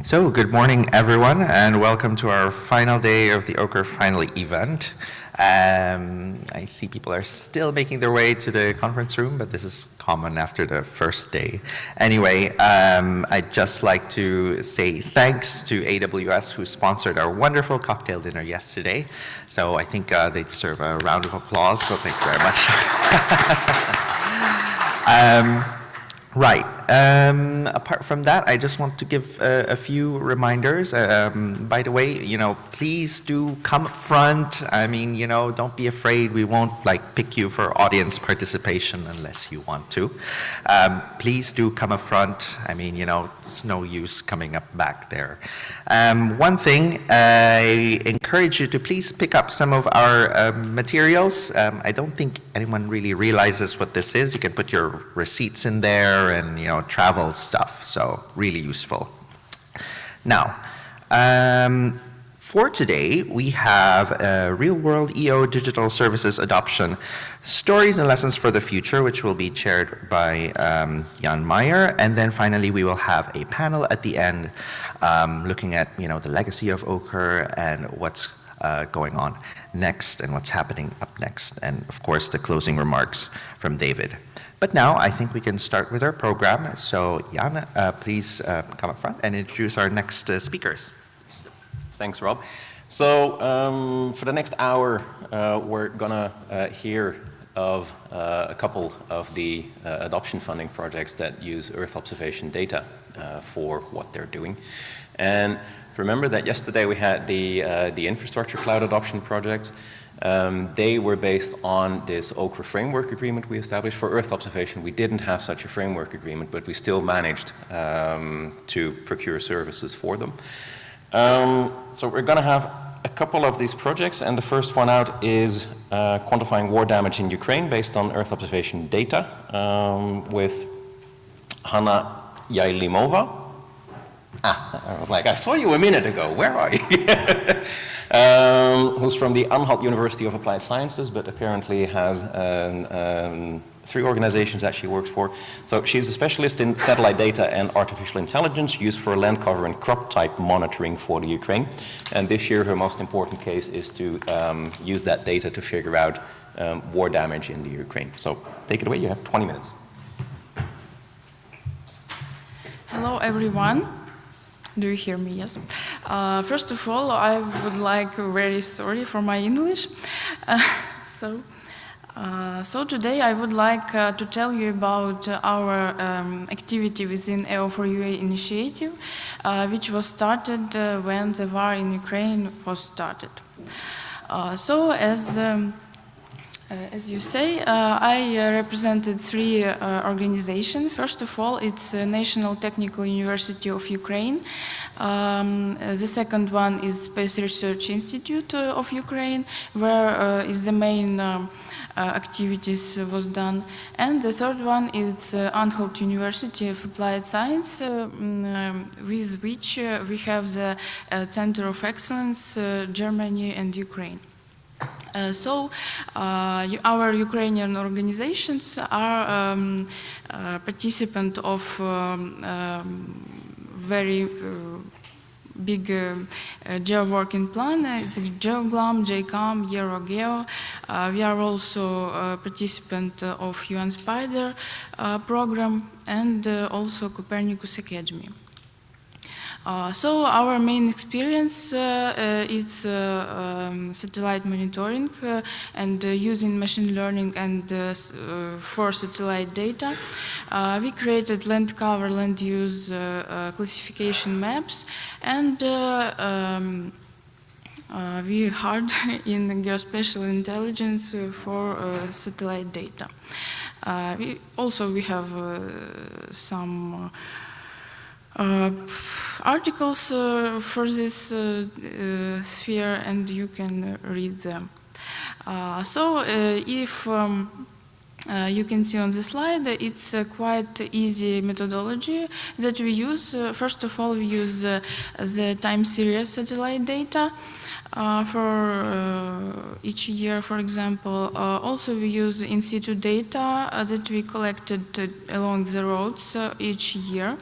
So, good morning, everyone, and welcome to our final day of the OCRE Final event. I see people are still making their way to the conference room, but this is common after the first day. Anyway, I'd just like to say thanks to AWS, who sponsored our wonderful cocktail dinner yesterday. So I think they deserve a round of applause, so thank you very much. Right. Apart from that, I just want to give a few reminders. By the way, please do come up front. I mean, don't be afraid. We won't pick you for audience participation unless you want to. Please do come up front. I mean, it's no use coming up back there. One thing, I encourage you to please pick up some of our materials. I don't think anyone really realizes what this is. You can put your receipts in there and travel stuff, so really useful. Now, for today, we have real-world EO digital services adoption stories and lessons for the future, which will be chaired by Jan Meyer, and then finally we will have a panel at the end looking at the legacy of OCRE and what's going on next and what's happening up next, and of course the closing remarks from David. But now I think we can start with our program. So Jan, please come up front and introduce our next speakers. Thanks, Rob. So for the next hour, we're gonna hear of a couple of the adoption funding projects that use Earth observation data for what they're doing. And remember that yesterday we had the infrastructure cloud adoption projects. They were based on this OCRE framework agreement we established. For Earth observation, we didn't have such a framework agreement, but we still managed to procure services for them. So we're going to have a couple of these projects, and the first one out is quantifying war damage in Ukraine based on Earth observation data with Hanna Yailimova. I was like, I saw you a minute ago, where are you? Who's from the Anhalt University of Applied Sciences, but apparently has 3 organizations that she works for. So she's a specialist in satellite data and artificial intelligence used for land cover and crop type monitoring for the Ukraine. And this year her most important case is to use that data to figure out war damage in the Ukraine. So take it away, you have 20 minutes. Hello everyone. Do you hear me? Yes. First of all, I would like very sorry for my English. So today I would like to tell you about our activity within EO4UA initiative, which was started when the war in Ukraine was started. So as you say, I represented 3 organizations. First of all, it's the National Technical University of Ukraine. The second one is Space Research Institute of Ukraine, where is the main activities was done. And the third one is Anhalt University of Applied Science, with which we have the Center of Excellence, Germany and Ukraine. So our Ukrainian organizations are participants of very big geo-working plan. It's GeoGLAM, JCAM, NuraghEO. We are also a participant of UN Spider program and also Copernicus Academy. So our main experience is satellite monitoring and using machine learning and for satellite data. We created land cover, land use classification maps, and we hard in geospatial intelligence for satellite data. We have some articles for this sphere, and you can read them. If you can see on the slide, it's a quite easy methodology that we use. First of all, we use the time series satellite data for each year, for example. Also, we use in situ data that we collected along the roads each year.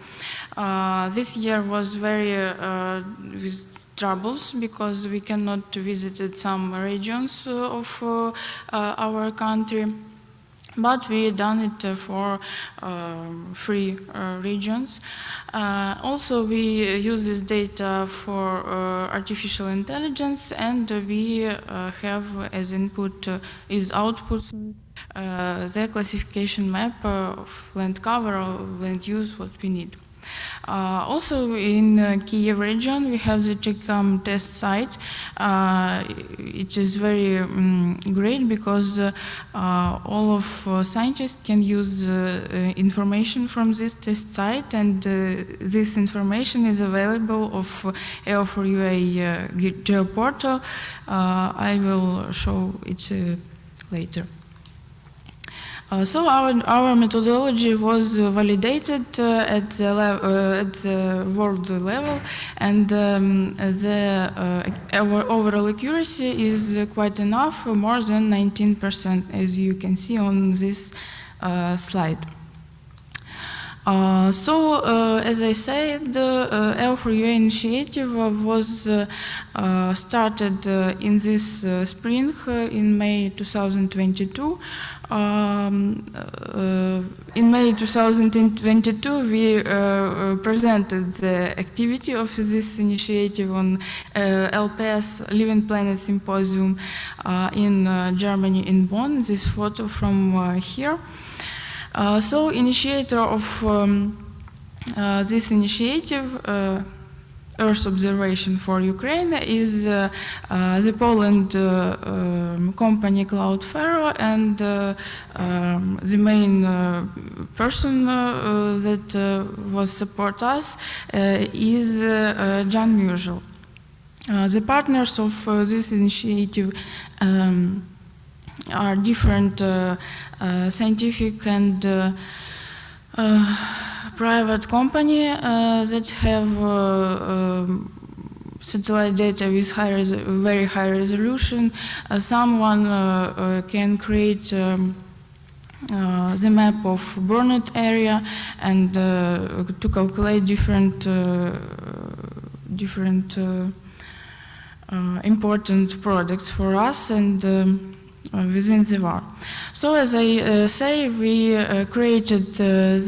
This year was very with troubles because we cannot visit some regions of our country. But we done it for 3 regions. Also, we use this data for artificial intelligence, and we have as input is output the classification map of land cover or land use, what we need. Also in Kiev region we have the JCAM test site. It is very great because all of scientists can use information from this test site, and this information is available of EO4UA geoportal. I will show it later. So our methodology was validated at the world level, and our overall accuracy is quite enough, more than 19%, as you can see on this slide. As I said, the EO4UA initiative was started in this spring, in May 2022. In May 2022, we presented the activity of this initiative on LPS Living Planet Symposium in Germany, in Bonn. This photo from here. So, initiator of this initiative, Earth Observation for Ukraine, is the Poland company Cloudfaro, and the main person that was support us is Jan Murzel. The partners of this initiative are different scientific and private company that have satellite data with very high resolution. Someone can create the map of burned area and to calculate different important products for us and within the VAR. So as I say, we created the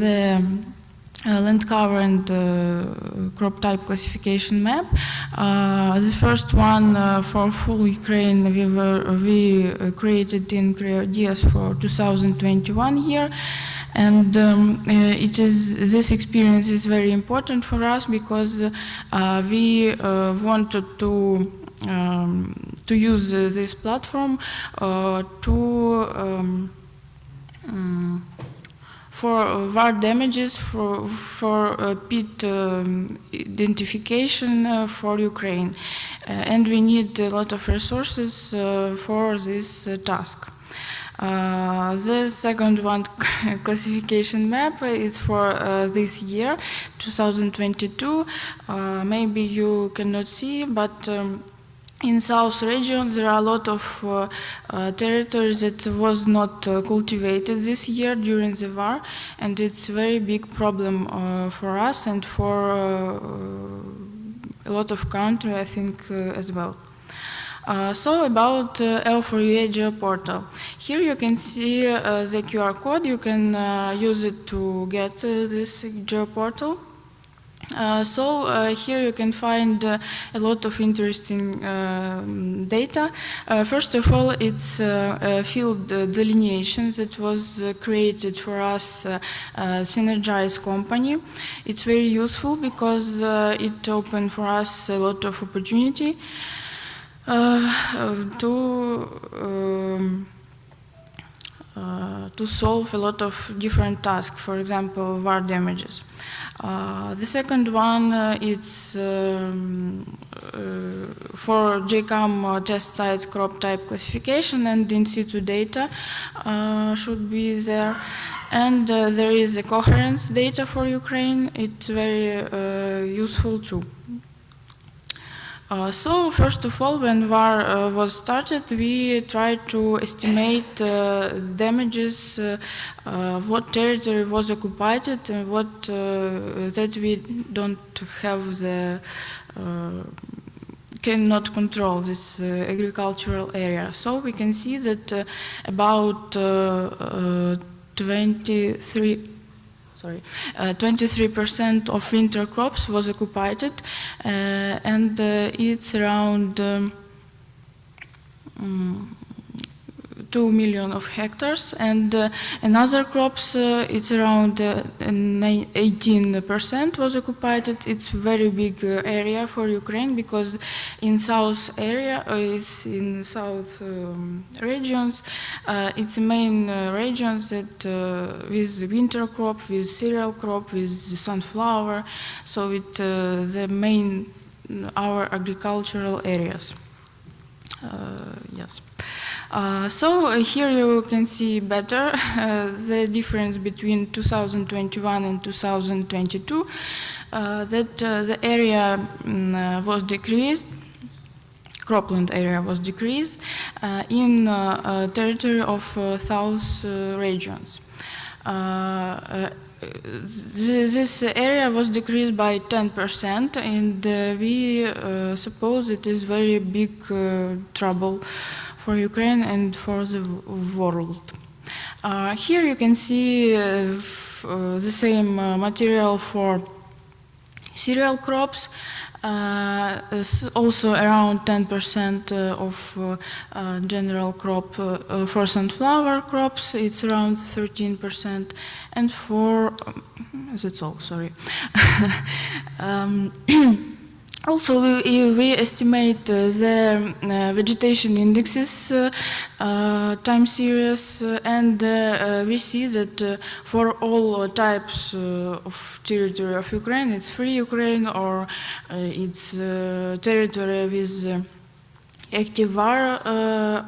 land cover and crop type classification map. The first one for full Ukraine we created in CREODIAS for 2021 year. And this experience is very important for us because we wanted to use this platform for VAR damages, for pit identification for Ukraine. And we need a lot of resources for this task. The second one, classification map, is for this year, 2022. Maybe you cannot see, but in South region there are a lot of territories that was not cultivated this year during the war, and it's a very big problem for us and for a lot of countries, I think, as well. So about EO4UA geoportal. Here you can see the QR code. You can use it to get this geoportal. Here you can find a lot of interesting data. First of all, it's field delineation that was created for us, Synergize company. It's very useful because it opened for us a lot of opportunity to solve a lot of different tasks, for example, VAR damages. The second one is for JCAM test sites crop type classification, and in situ data should be there. And there is a coherence data for Ukraine. It's very useful too. So first of all, when war was started, we tried to estimate damages, what territory was occupied, and what that we don't have the cannot control this agricultural area. So we can see that about 23% of winter crops was occupied, and it's around 2 million of hectares, and in other crops it's around 18% was occupied. It's very big area for Ukraine, because in south area, it's in south regions, it's the main regions that with winter crop, with cereal crop, with sunflower, so it the main our agricultural areas. Yes. So here you can see better the difference between 2021 and 2022, that the area was decreased, cropland area was decreased in territory of south regions. This area was decreased by 10%, and we suppose it is very big trouble for Ukraine and for the world. Here you can see the same material for cereal crops, also around 10% of general crop. For sunflower crops, it's around 13%, and for, that's all, sorry. Also, we estimate the vegetation indexes time series, and we see that for all types of territory of Ukraine, it's free Ukraine or it's territory with active war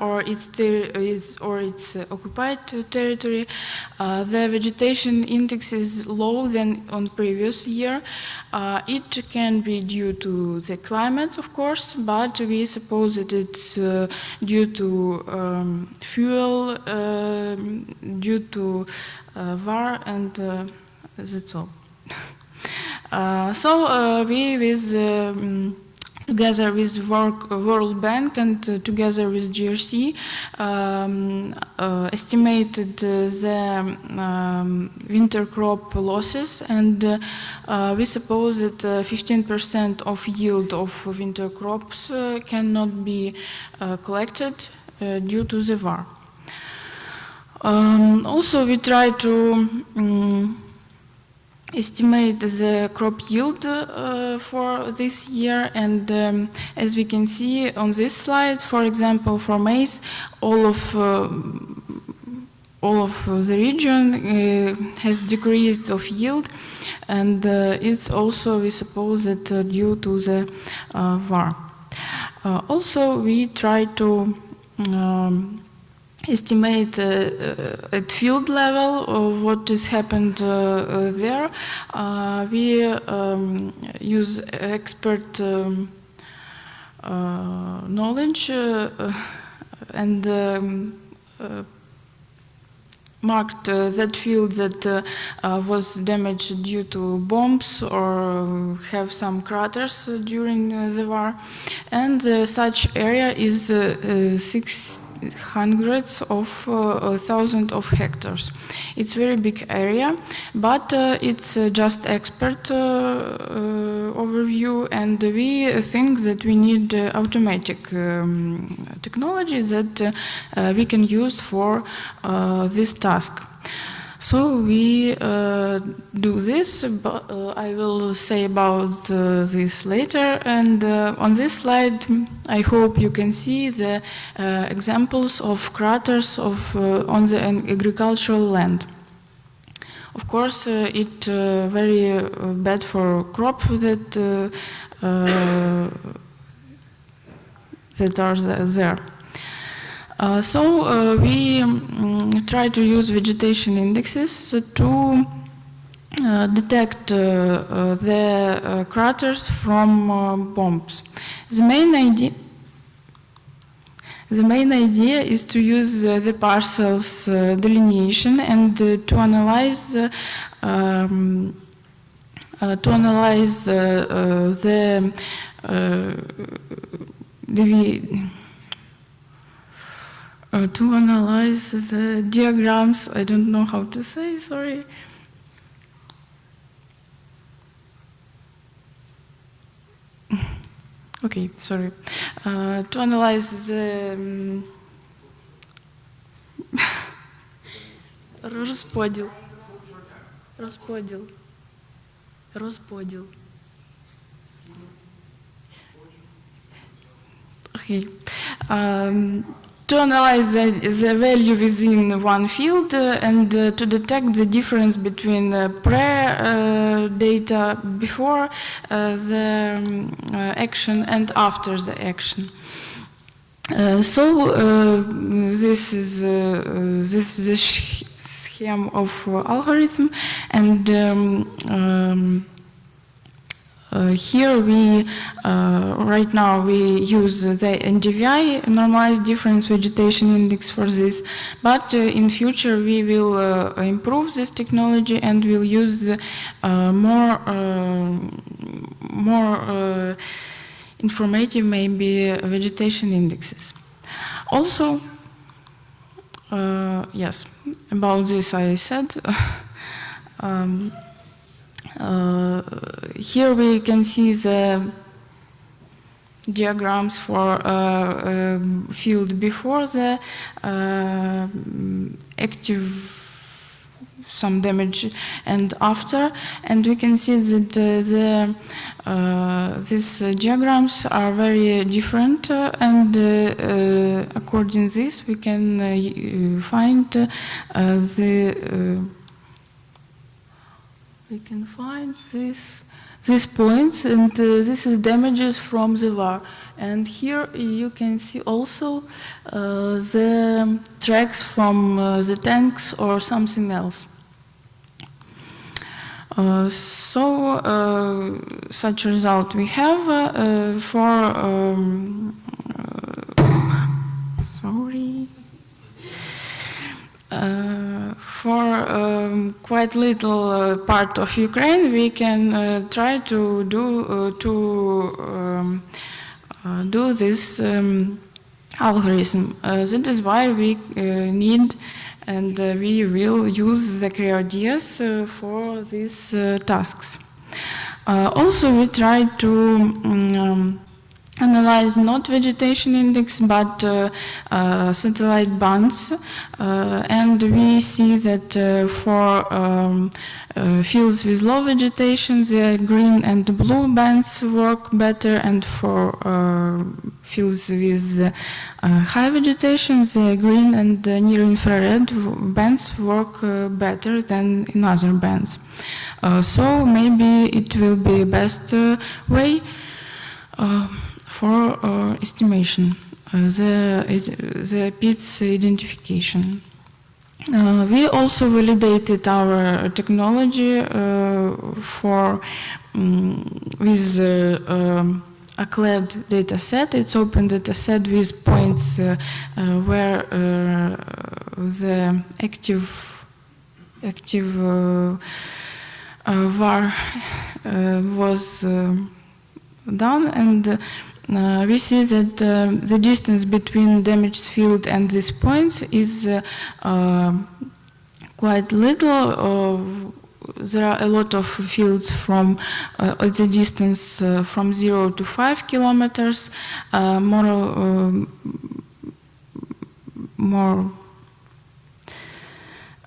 or it's occupied territory, the vegetation index is low than on previous year. It can be due to the climate, of course, but we suppose that it's due to fuel, due to war, and that's all. So we with together with World Bank and together with GRC estimated the winter crop losses, and we suppose that 15% of yield of winter crops cannot be collected due to the war. Also, we try to estimate the crop yield for this year, and as we can see on this slide, for example, for maize, all of the region has decreased of yield, and it's also, we suppose, that due to the war. Also, we try to estimate at field level of what has happened there. We use expert knowledge and marked that field that was damaged due to bombs or have some craters during the war, and such area is hundreds of thousands of hectares. It's very big area, but it's just expert overview, and we think that we need automatic technology that we can use for this task. So we do this, but I will say about this later. And on this slide, I hope you can see the examples of craters on the agricultural land. Of course, it's very bad for crop that are there. So we try to use vegetation indexes to detect the craters from bombs. The main idea is to use the parcels delineation and to analyze the diagrams. I don't know how to say, sorry. Okay, sorry. To analyze the розподіл. Okay. To analyze the value within one field and to detect the difference between data before the action and after the action. This is the scheme of algorithm, and here we, right now we use the NDVI, normalized difference vegetation index for this, but in future we will improve this technology and we'll use more informative, maybe, vegetation indexes. Also, yes, about this I said. Here we can see the diagrams for field before the active some damage and after, and we can see that these diagrams are very different, and according to this we can find these points, and this is damages from the VAR. And here you can see also the tracks from the tanks or something else. Such result we have for quite little part of Ukraine, we can try to do this algorithm. That is why we need and we will use the ideas for these tasks. Also, we try to analyze not vegetation index but satellite bands, and we see that for fields with low vegetation the green and blue bands work better, and for fields with high vegetation the green and near infrared bands work better than in other bands. So maybe it will be best way for estimation, the pits identification. We also validated our technology for with a CLAD dataset. It's open dataset with points where the active VAR was done, and we see that the distance between damaged field and these points is quite little. There are a lot of fields from the distance from 0 to 5 kilometers, more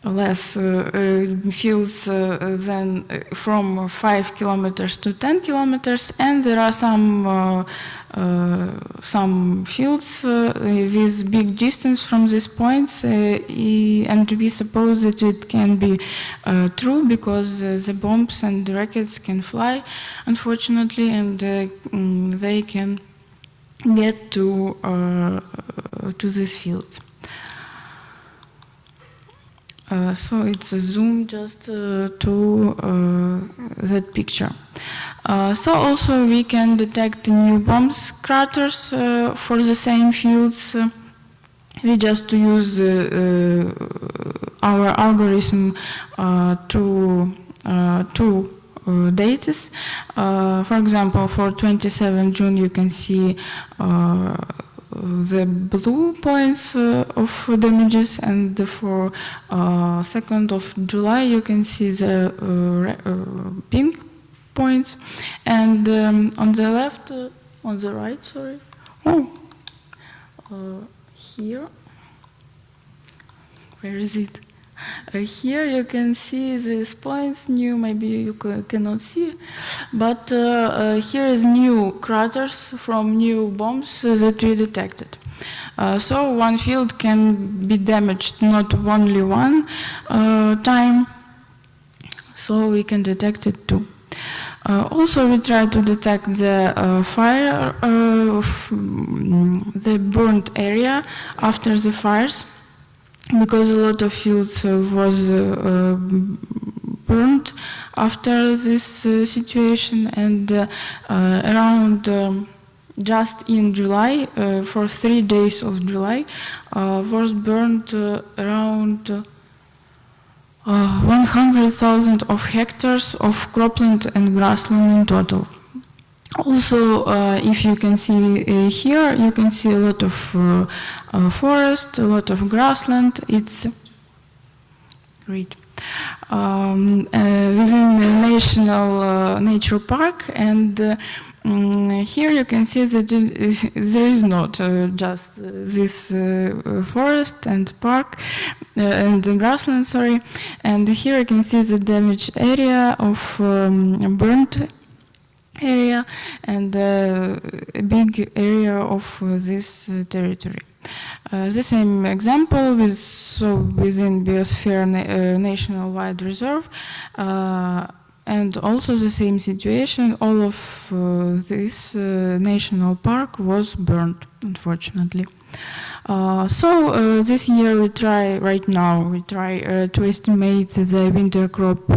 or less fields than from 5 kilometers to 10 kilometers, and there are some fields with big distance from these points, and we suppose that it can be true because the bombs and the rockets can fly, unfortunately, and they can get to this field. So it's a zoom just to that picture. So also we can detect new bombs craters for the same fields. We just use our algorithm to two dates. For example, for 27 June you can see the blue points of damages, and for 2nd of July you can see the pink points, and on the left, on the right, sorry, here, where is it? Here you can see these points, new, maybe you cannot see, but here is new craters from new bombs that we detected. So one field can be damaged not only one time, so we can detect it too. Also, we try to detect the fire, the burnt area after the fires, because a lot of fields was burnt after this situation, and around just in July, for 3 days of July, was burnt around 100,000 of hectares of cropland and grassland in total. Also, if you can see here, you can see a lot of forest, a lot of grassland. It's great. Within the National Nature Park, and here you can see that there is not just this forest and park and grassland, sorry. And here you can see the damaged area of burnt area and a big area of this territory. The same example within Biosphere National Wide Reserve, and also the same situation. All of this national park was burned, unfortunately. So this year we try to estimate the winter crop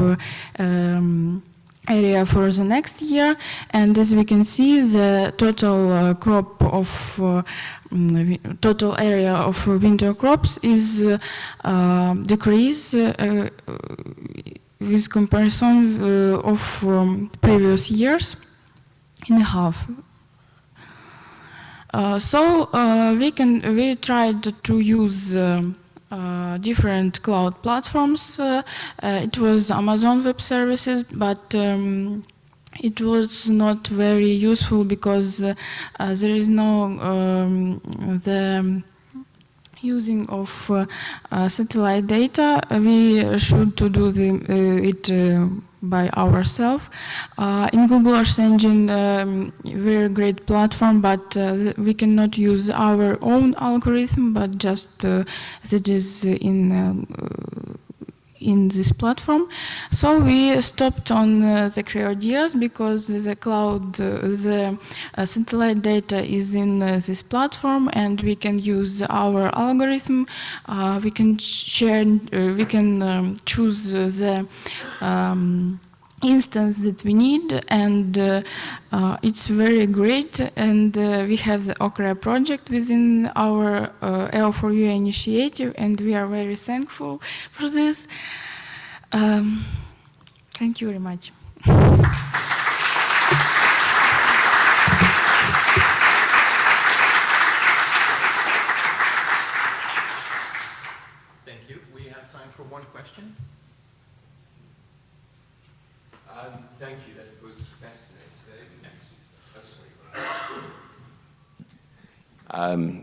area for the next year, and as we can see, the total crop of total area of winter crops is decreased with comparison of previous years in half. So we tried to use different cloud platforms. It was Amazon Web Services, but it was not very useful because there is no the using of satellite data. We should to do it by ourselves. In Google Earth Engine, very great platform, but we cannot use our own algorithm, but just that is in this platform. So we stopped on the ideas because the cloud, the satellite data is in this platform, and we can use our algorithm. We can share, we can choose the instance that we need, and it's very great. And we have the OCRE project within our EO4UA initiative, and we are very thankful for this. Thank you very much. Thank you. We have time for one question. Thank you. That was fascinating.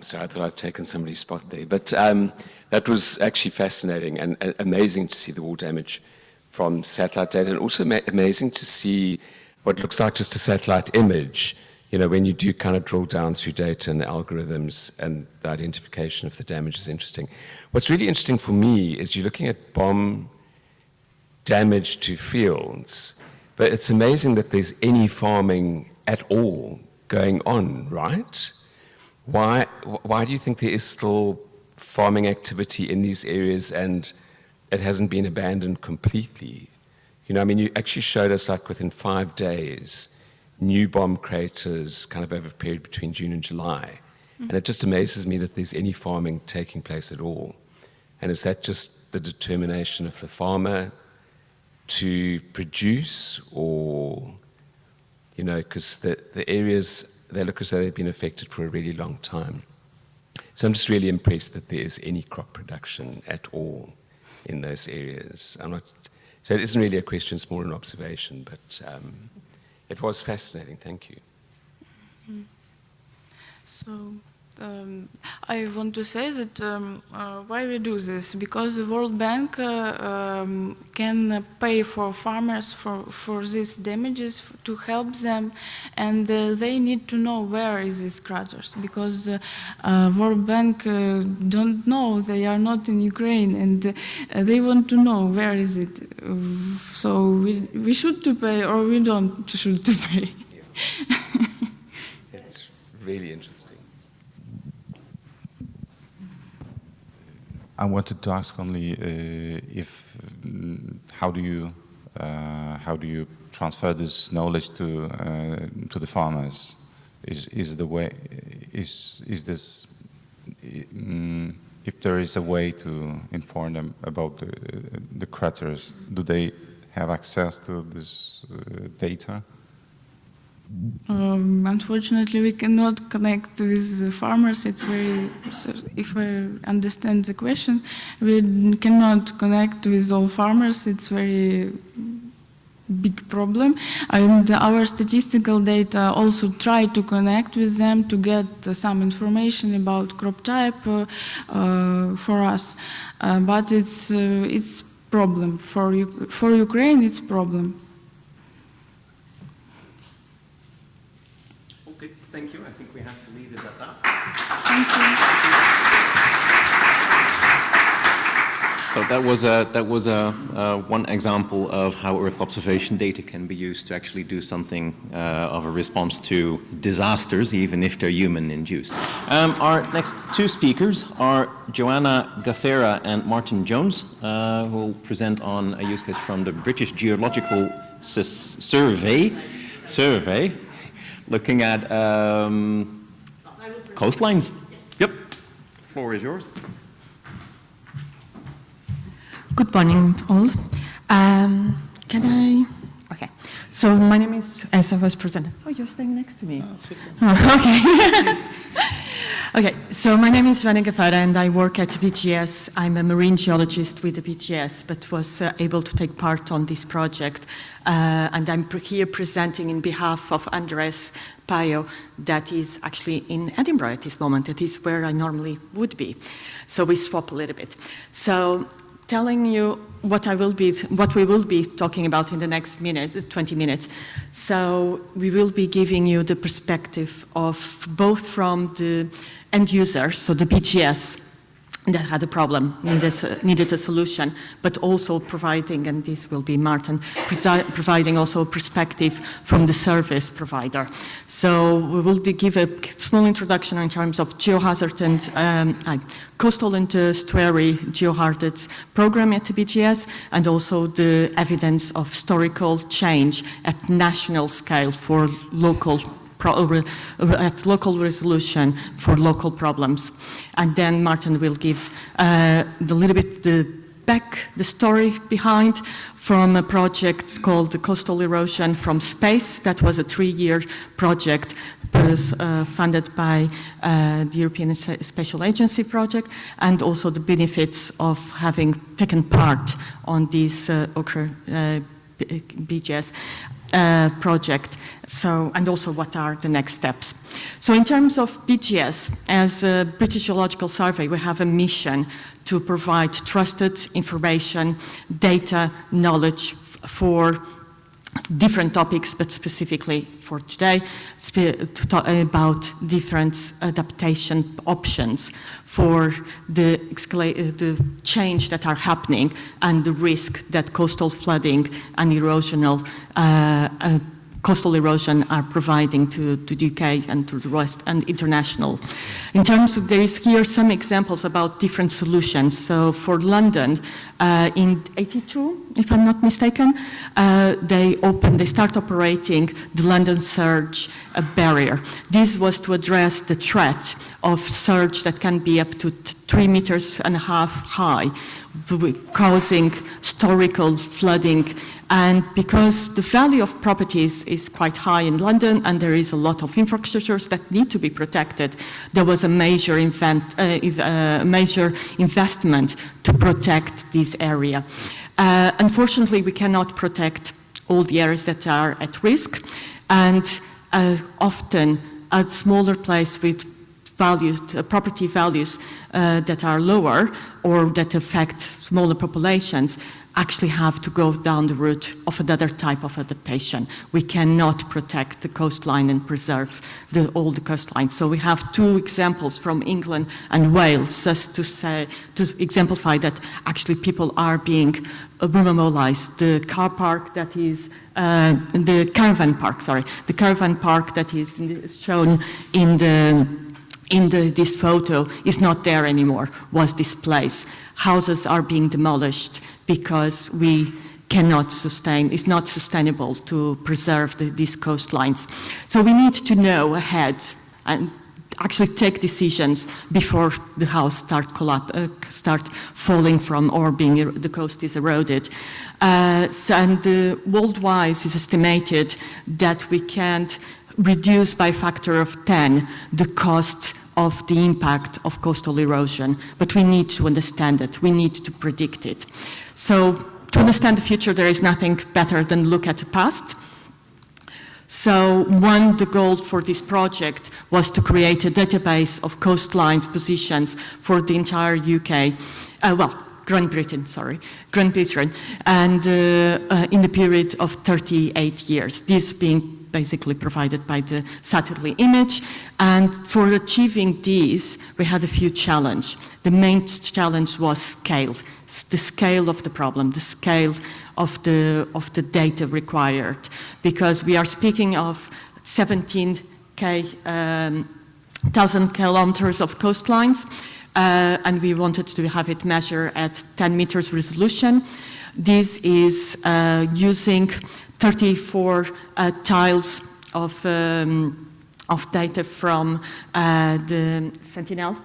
Sorry, I thought I'd taken somebody's spot there. But that was actually fascinating and amazing to see the wall damage from satellite data, and also amazing to see what looks like just a satellite image, you know, when you do kind of drill down through data and the algorithms, and the identification of the damage is interesting. What's really interesting for me is you're looking at bomb damage to fields, but it's amazing that there's any farming at all going on, right? Why do you think there is still farming activity in these areas, and it hasn't been abandoned completely. You know, I mean, you actually showed us, like, within 5 days, new bomb craters kind of over a period between June and July. And it just amazes me that there's any farming taking place at all. And is that just the determination of the farmer to produce, or, you know, because the areas, they look as though they've been affected for a really long time. So I'm just really impressed that there is any crop production at all in those areas. So it isn't really a question, it's more an observation, but it was fascinating, thank you. So I want to say that why we do this, because the World Bank can pay for farmers for these damages to help them, and they need to know where is these craters, because World Bank don't know, they are not in Ukraine, and they want to know where is it. So we should to pay, or we don't should to pay. Yeah. It's really interesting. I wanted to ask only how do you transfer this knowledge to the farmers? Is this if there is a way to inform them about the craters, do they have access to this data? Unfortunately, we cannot connect with the farmers. It's very, if I understand the question, we cannot connect with all farmers. It's very big problem. And our statistical data also try to connect with them to get some information about crop type for us. But it's problem for Ukraine. It's problem. Thank you. I think we have to leave it at that. Thank you. So that was one example of how Earth observation data can be used to actually do something of a response to disasters, even if they're human-induced. Our next two speakers are Joanna Gathera and Martin Jones, who will present on a use case from the British Geological Survey, looking at coastlines. Yep, floor is yours. Good morning, all. Can I? Okay. So my name is, as I was presented. Oh, you're staying next to me. Oh, okay. Okay. So my name is Joanna Gathera, and I work at BGS. I'm a marine geologist with the BGS, but was able to take part on this project. And I'm here presenting in behalf of Andres Payo, that is actually in Edinburgh at this moment. That is where I normally would be. So we swap a little bit. So telling you what we will be talking about in the next 20 minutes. So we will be giving you the perspective of both from the end user, so the BGS that had a problem, needed a solution, but also providing, and this will be Martin, providing also a perspective from the service provider. So we will give a small introduction in terms of geohazard and coastal and estuary geohazards program at the BGS, and also the evidence of historical change at national scale for local at local resolution for local problems. And then Martin will give a little bit the story behind from a project called the Coastal Erosion from Space. That was a 3-year project funded by the European Special Agency project, and also the benefits of having taken part on this OCRE BGS project. So, and also what are the next steps. So in terms of BGS, as a British Geological Survey, we have a mission to provide trusted information, data, knowledge for different topics, but specifically for today, to talk about different adaptation options for the change that are happening and the risk that coastal flooding and erosional coastal erosion are providing to the UK and to the West and international. In terms of, there is here some examples about different solutions. So for London, in 82, if I'm not mistaken, they start operating the London surge barrier. This was to address the threat of surge that can be up to 3.5 meters high, causing historical flooding. And because the value of properties is quite high in London and there is a lot of infrastructures that need to be protected, there was a major investment to protect this area. Unfortunately, we cannot protect all the areas that are at risk, and often a smaller place with values, property values that are lower or that affect smaller populations actually have to go down the route of another type of adaptation. We cannot protect the coastline and preserve all the coastline. So we have two examples from England and Wales just to exemplify that actually people are being remobilized. The car park that is, the caravan park that is shown in this photo is not there anymore, was displaced. Houses are being demolished because we cannot sustain, it's not sustainable to preserve these coastlines. So we need to know ahead and actually take decisions before the house start falling from or the coast is eroded. Worldwide it's estimated that we can't reduce by a factor of 10 the costs of the impact of coastal erosion, but we need to understand it, we need to predict it. So to understand the future, there is nothing better than look at the past. So the goal for this project was to create a database of coastline positions for the entire UK, Great Britain, and in the period of 38 years, this being basically provided by the satellite image. And for achieving this, we had a few challenges. The main challenge was scale, the scale of the problem, the scale of the data required, because we are speaking of 17,000 kilometers of coastlines, and we wanted to have it measured at 10 meters resolution. This is using 34 tiles of data from the Sentinel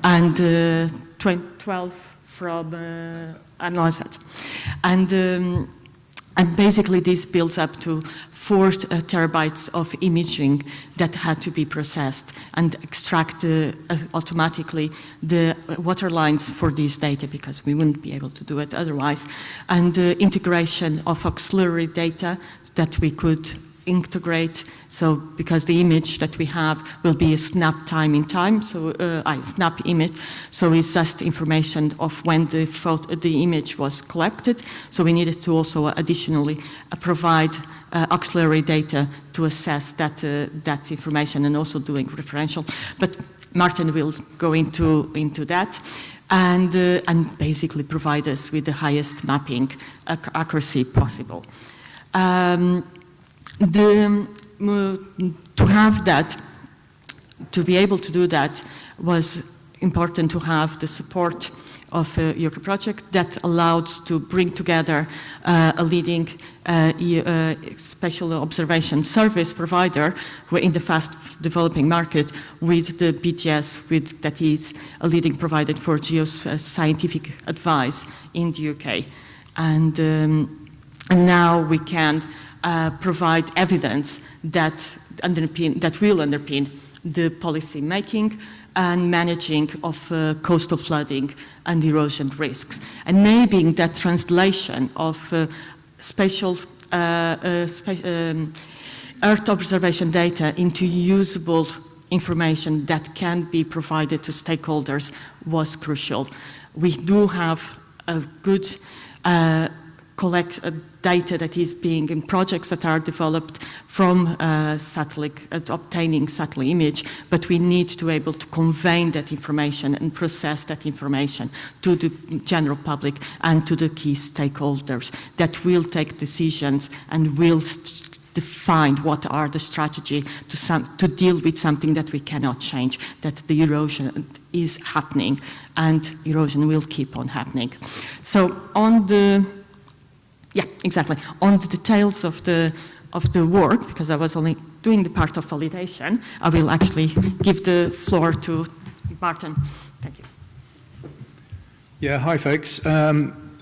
and 12 from Analyset. And basically this builds up to 4 terabytes of imaging that had to be processed and extract automatically the water lines for this data, because we wouldn't be able to do it otherwise. And the integration of auxiliary data that we could integrate, so because the image that we have will be a snap time in time, so snap image, so it's just information of when the image was collected. So we needed to also additionally provide auxiliary data to assess that information and also doing referential. But Martin will go into that and basically provide us with the highest mapping accuracy possible. To have that, to be able to do that, was important to have the support of a European project that allowed to bring together a leading special observation service provider in the fast developing market with the BTS, that is a leading provider for geoscientific advice in the UK. And now we can provide evidence that will underpin the policy making and managing of coastal flooding and erosion risks, enabling that translation of spatial Earth observation data into usable information that can be provided to stakeholders was crucial. We do have a good collect data that is being in projects that are developed from obtaining satellite image, but we need to be able to convey that information and process that information to the general public and to the key stakeholders that will take decisions and will defined what are the strategy to deal with something that we cannot change, that the erosion is happening and erosion will keep on happening. So on the details of the work, because I was only doing the part of validation, I will actually give the floor to Martin. Thank you. Yeah, hi folks.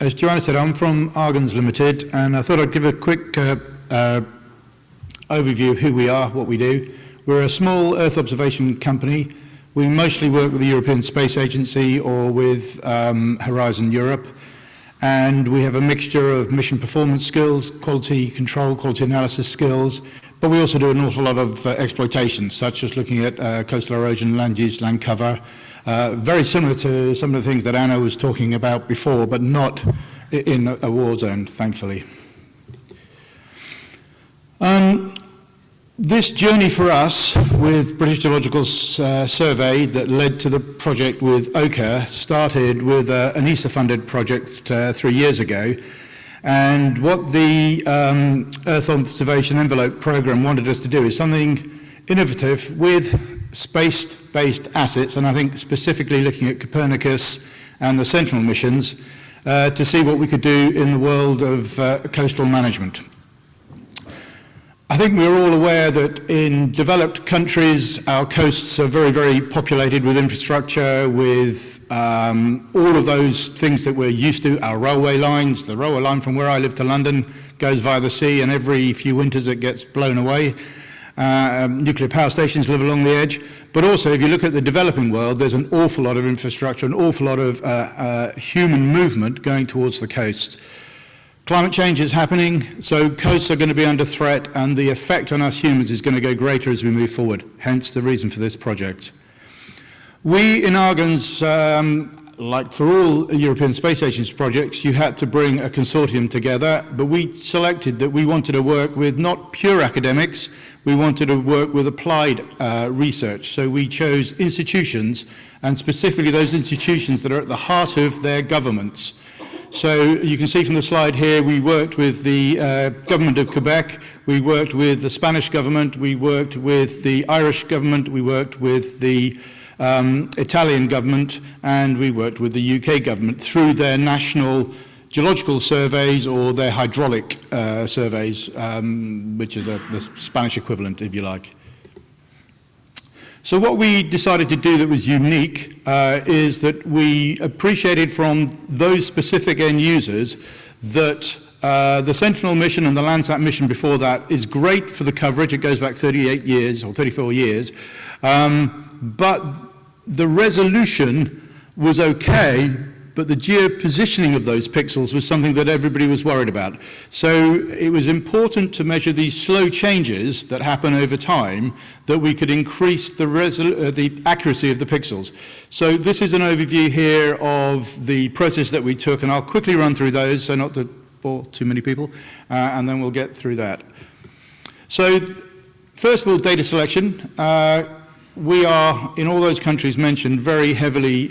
As Joanna said, I'm from Argans Limited, and I thought I'd give a quick overview of who we are, what we do. We're a small Earth observation company. We mostly work with the European Space Agency or with Horizon Europe, and we have a mixture of mission performance skills, quality control, quality analysis skills, but we also do an awful lot of exploitation, such as looking at coastal erosion, land use, land cover, very similar to some of the things that Anna was talking about before, but not in a war zone, thankfully. This journey for us with British Geological Survey that led to the project with OCRE started with an ESA-funded project 3 years ago. And what the Earth Observation Envelope Programme wanted us to do is something innovative with space-based assets, and I think specifically looking at Copernicus and the Sentinel missions to see what we could do in the world of coastal management. I think we're all aware that in developed countries, our coasts are very, very populated with infrastructure, with all of those things that we're used to, our railway lines. The railway line from where I live to London goes via the sea, and every few winters it gets blown away. Nuclear power stations live along the edge. But also, if you look at the developing world, there's an awful lot of infrastructure, an awful lot of human movement going towards the coast. Climate change is happening, so coasts are going to be under threat, and the effect on us humans is going to go greater as we move forward, hence the reason for this project. We in Argans, like for all European Space Agency projects, you had to bring a consortium together, but we selected that we wanted to work with not pure academics, we wanted to work with applied research. So we chose institutions, and specifically those institutions that are at the heart of their governments. So you can see from the slide here, we worked with the government of Quebec, we worked with the Spanish government, we worked with the Irish government, we worked with the Italian government, and we worked with the UK government through their national geological surveys or their hydraulic surveys, which is the Spanish equivalent, if you like. So what we decided to do that was unique is that we appreciated from those specific end users that the Sentinel mission and the Landsat mission before that is great for the coverage. It goes back 38 years or 34 years. But the resolution was okay, but the geopositioning of those pixels was something that everybody was worried about. So it was important to measure these slow changes that happen over time, that we could increase the accuracy of the pixels. So this is an overview here of the process that we took, and I'll quickly run through those so not to bore too many people, and then we'll get through that. So first of all, data selection. We are, in all those countries mentioned, very heavily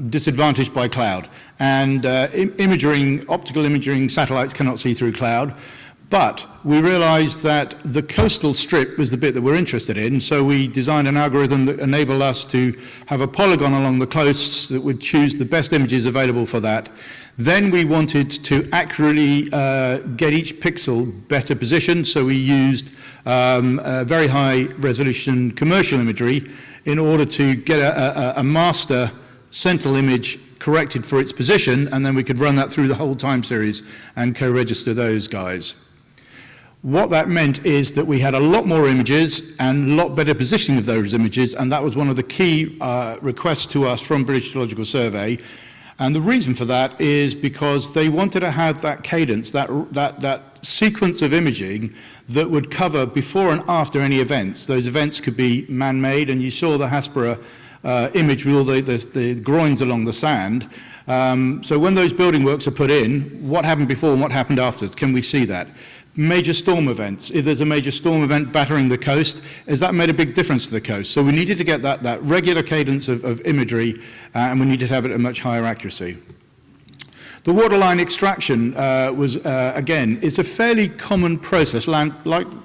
disadvantaged by cloud, and optical imaging satellites cannot see through cloud, but we realized that the coastal strip was the bit that we're interested in, so we designed an algorithm that enabled us to have a polygon along the coasts that would choose the best images available for that. Then we wanted to accurately get each pixel better positioned, so we used very high resolution commercial imagery in order to get a master Sentinel image corrected for its position, and then we could run that through the whole time series and co-register those guys. What that meant is that we had a lot more images and a lot better positioning of those images, and that was one of the key requests to us from British Geological Survey. And the reason for that is because they wanted to have that cadence, that sequence of imaging that would cover before and after any events. Those events could be man-made, and you saw the Haspera image with all the groins along the sand. So when those building works are put in, what happened before and what happened after? Can we see that? Major storm events. If there's a major storm event battering the coast, has that made a big difference to the coast? So we needed to get that regular cadence of imagery, and we needed to have it at a much higher accuracy. The waterline extraction was, again, it's a fairly common process, like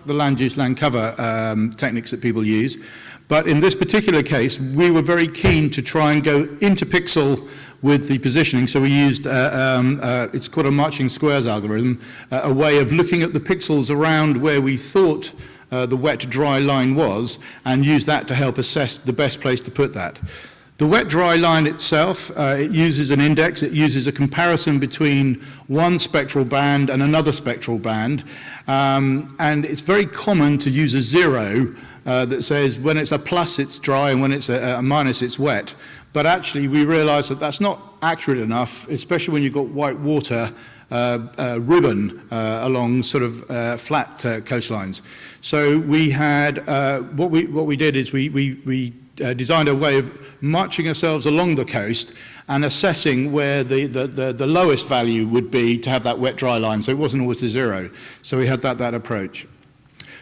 the land use, land cover techniques that people use. But in this particular case, we were very keen to try and go into pixel with the positioning. So we used, it's called a marching squares algorithm, a way of looking at the pixels around where we thought the wet-dry line was, and use that to help assess the best place to put that. The wet-dry line itself, it uses an index, it uses a comparison between one spectral band and another spectral band, and it's very common to use a zero that says when it's a plus it's dry and when it's a minus it's wet. But actually we realised that that's not accurate enough, especially when you've got white water ribbon along sort of flat coastlines. So we had, what we did is we designed a way of marching ourselves along the coast and assessing where the lowest value would be to have that wet-dry line, so it wasn't always a zero. So we had that approach.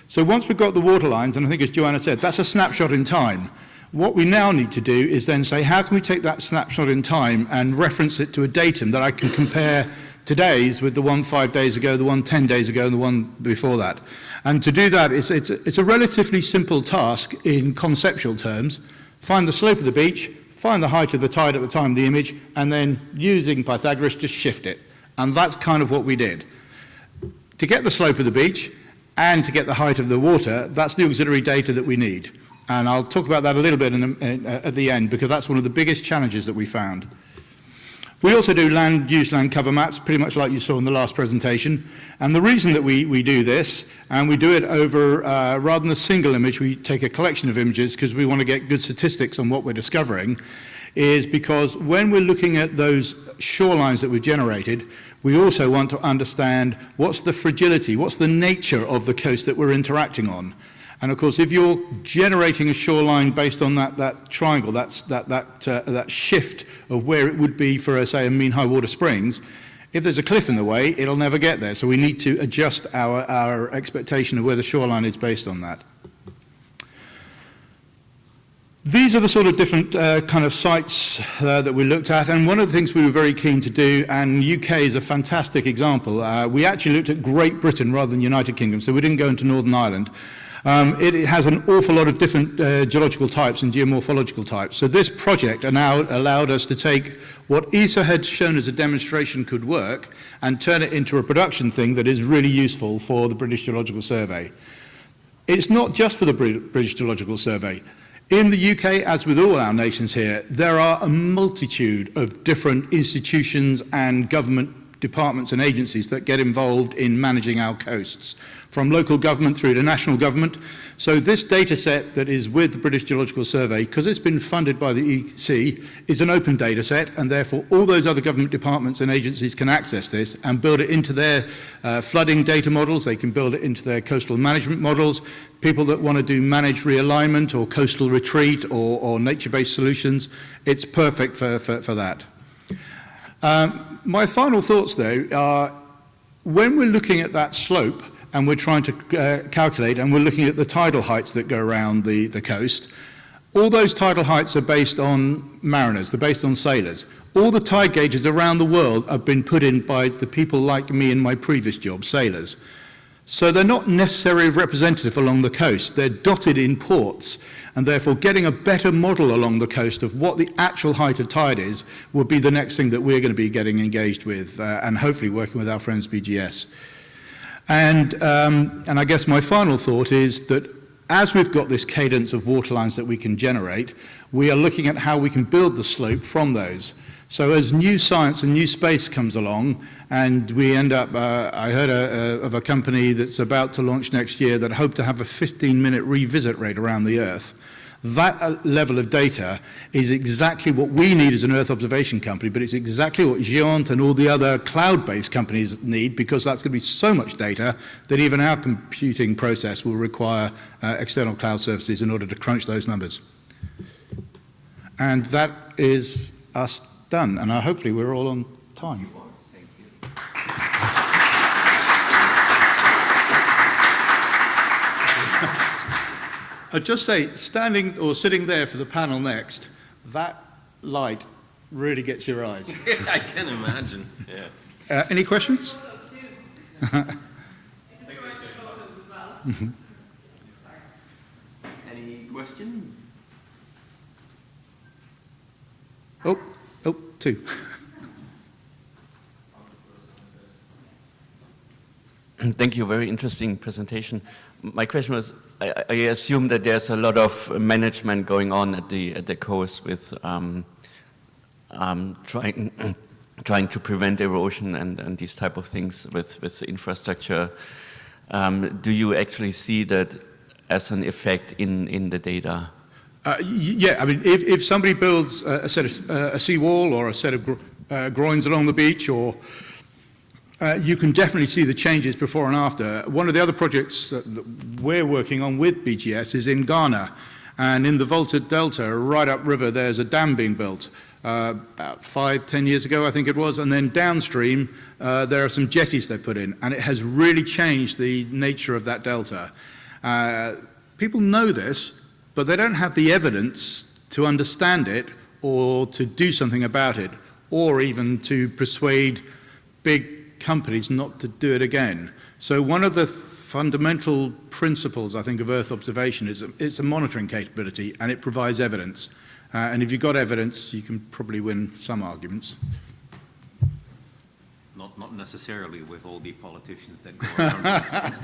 So once we've got the water lines, and I think as Joanna said, that's a snapshot in time. What we now need to do is then say, how can we take that snapshot in time and reference it to a datum that I can compare today's with the one 5 days ago, the one 10 days ago, and the one before that. And to do that, it's a relatively simple task in conceptual terms. Find the slope of the beach, find the height of the tide at the time of the image, and then using Pythagoras, just shift it. And that's kind of what we did. To get the slope of the beach and to get the height of the water, that's the auxiliary data that we need. And I'll talk about that a little bit at the end, because that's one of the biggest challenges that we found. We also do land use, land cover maps, pretty much like you saw in the last presentation. And the reason that we do this, and we do it over, rather than a single image, we take a collection of images because we want to get good statistics on what we're discovering, is because when we're looking at those shorelines that we've generated, we also want to understand what's the fragility, what's the nature of the coast that we're interacting on. And of course, if you're generating a shoreline based on that triangle, that shift of where it would be for, say, a mean high water springs, if there's a cliff in the way, it'll never get there. So we need to adjust our expectation of where the shoreline is based on that. These are the sort of different kind of sites that we looked at, and one of the things we were very keen to do, and UK is a fantastic example, we actually looked at Great Britain rather than United Kingdom, so we didn't go into Northern Ireland. It has an awful lot of different geological types and geomorphological types. So this project now allowed us to take what ESA had shown as a demonstration could work and turn it into a production thing that is really useful for the British Geological Survey. It's not just for the British Geological Survey. In the UK, as with all our nations here, there are a multitude of different institutions and government departments and agencies that get involved in managing our coasts, from local government through to national government. So this data set that is with the British Geological Survey, because it's been funded by the EC, is an open data set, and therefore all those other government departments and agencies can access this and build it into their flooding data models. They can build it into their coastal management models. People that want to do managed realignment or coastal retreat or nature-based solutions, it's perfect for that. My final thoughts, though, are when we're looking at that slope and we're trying to calculate, and we're looking at the tidal heights that go around the coast, all those tidal heights are based on mariners, they're based on sailors. All the tide gauges around the world have been put in by the people like me in my previous job, sailors. So they're not necessarily representative along the coast, they're dotted in ports, and therefore getting a better model along the coast of what the actual height of tide is will be the next thing that we're going to be getting engaged with, and hopefully working with our friends BGS. And I guess my final thought is that as we've got this cadence of waterlines that we can generate, we are looking at how we can build the slope from those. So as new science and new space comes along, and we end up, I heard of a company that's about to launch next year that hope to have a 15-minute revisit rate around the Earth. That level of data is exactly what we need as an Earth observation company, but it's exactly what Geant and all the other cloud-based companies need, because that's going to be so much data that even our computing process will require external cloud services in order to crunch those numbers. And that is us done, and hopefully we're all on time. Thank you. I'd just say, standing or sitting there for the panel next, that light really gets your eyes. I can imagine, yeah. Any questions? Any questions? Oh, two. Thank you. Very interesting presentation. My question was, I assume that there's a lot of management going on at the coast with trying to prevent erosion and these type of things with infrastructure. Do you actually see that as an effect in the data? Yeah, I mean, if somebody builds a seawall or a set of groins along the beach, or you can definitely see the changes before and after. One of the other projects that we're working on with BGS is in Ghana, and in the Volta Delta, right upriver, there's a dam being built about 5-10 years ago, I think it was, and then downstream there are some jetties they put in, and it has really changed the nature of that delta. People know this, but they don't have the evidence to understand it or to do something about it, or even to persuade big companies not to do it again. So one of the fundamental principles, I think, of Earth observation is it's a monitoring capability, and it provides evidence. And if you've got evidence, you can probably win some arguments. Not necessarily with all the politicians that go around.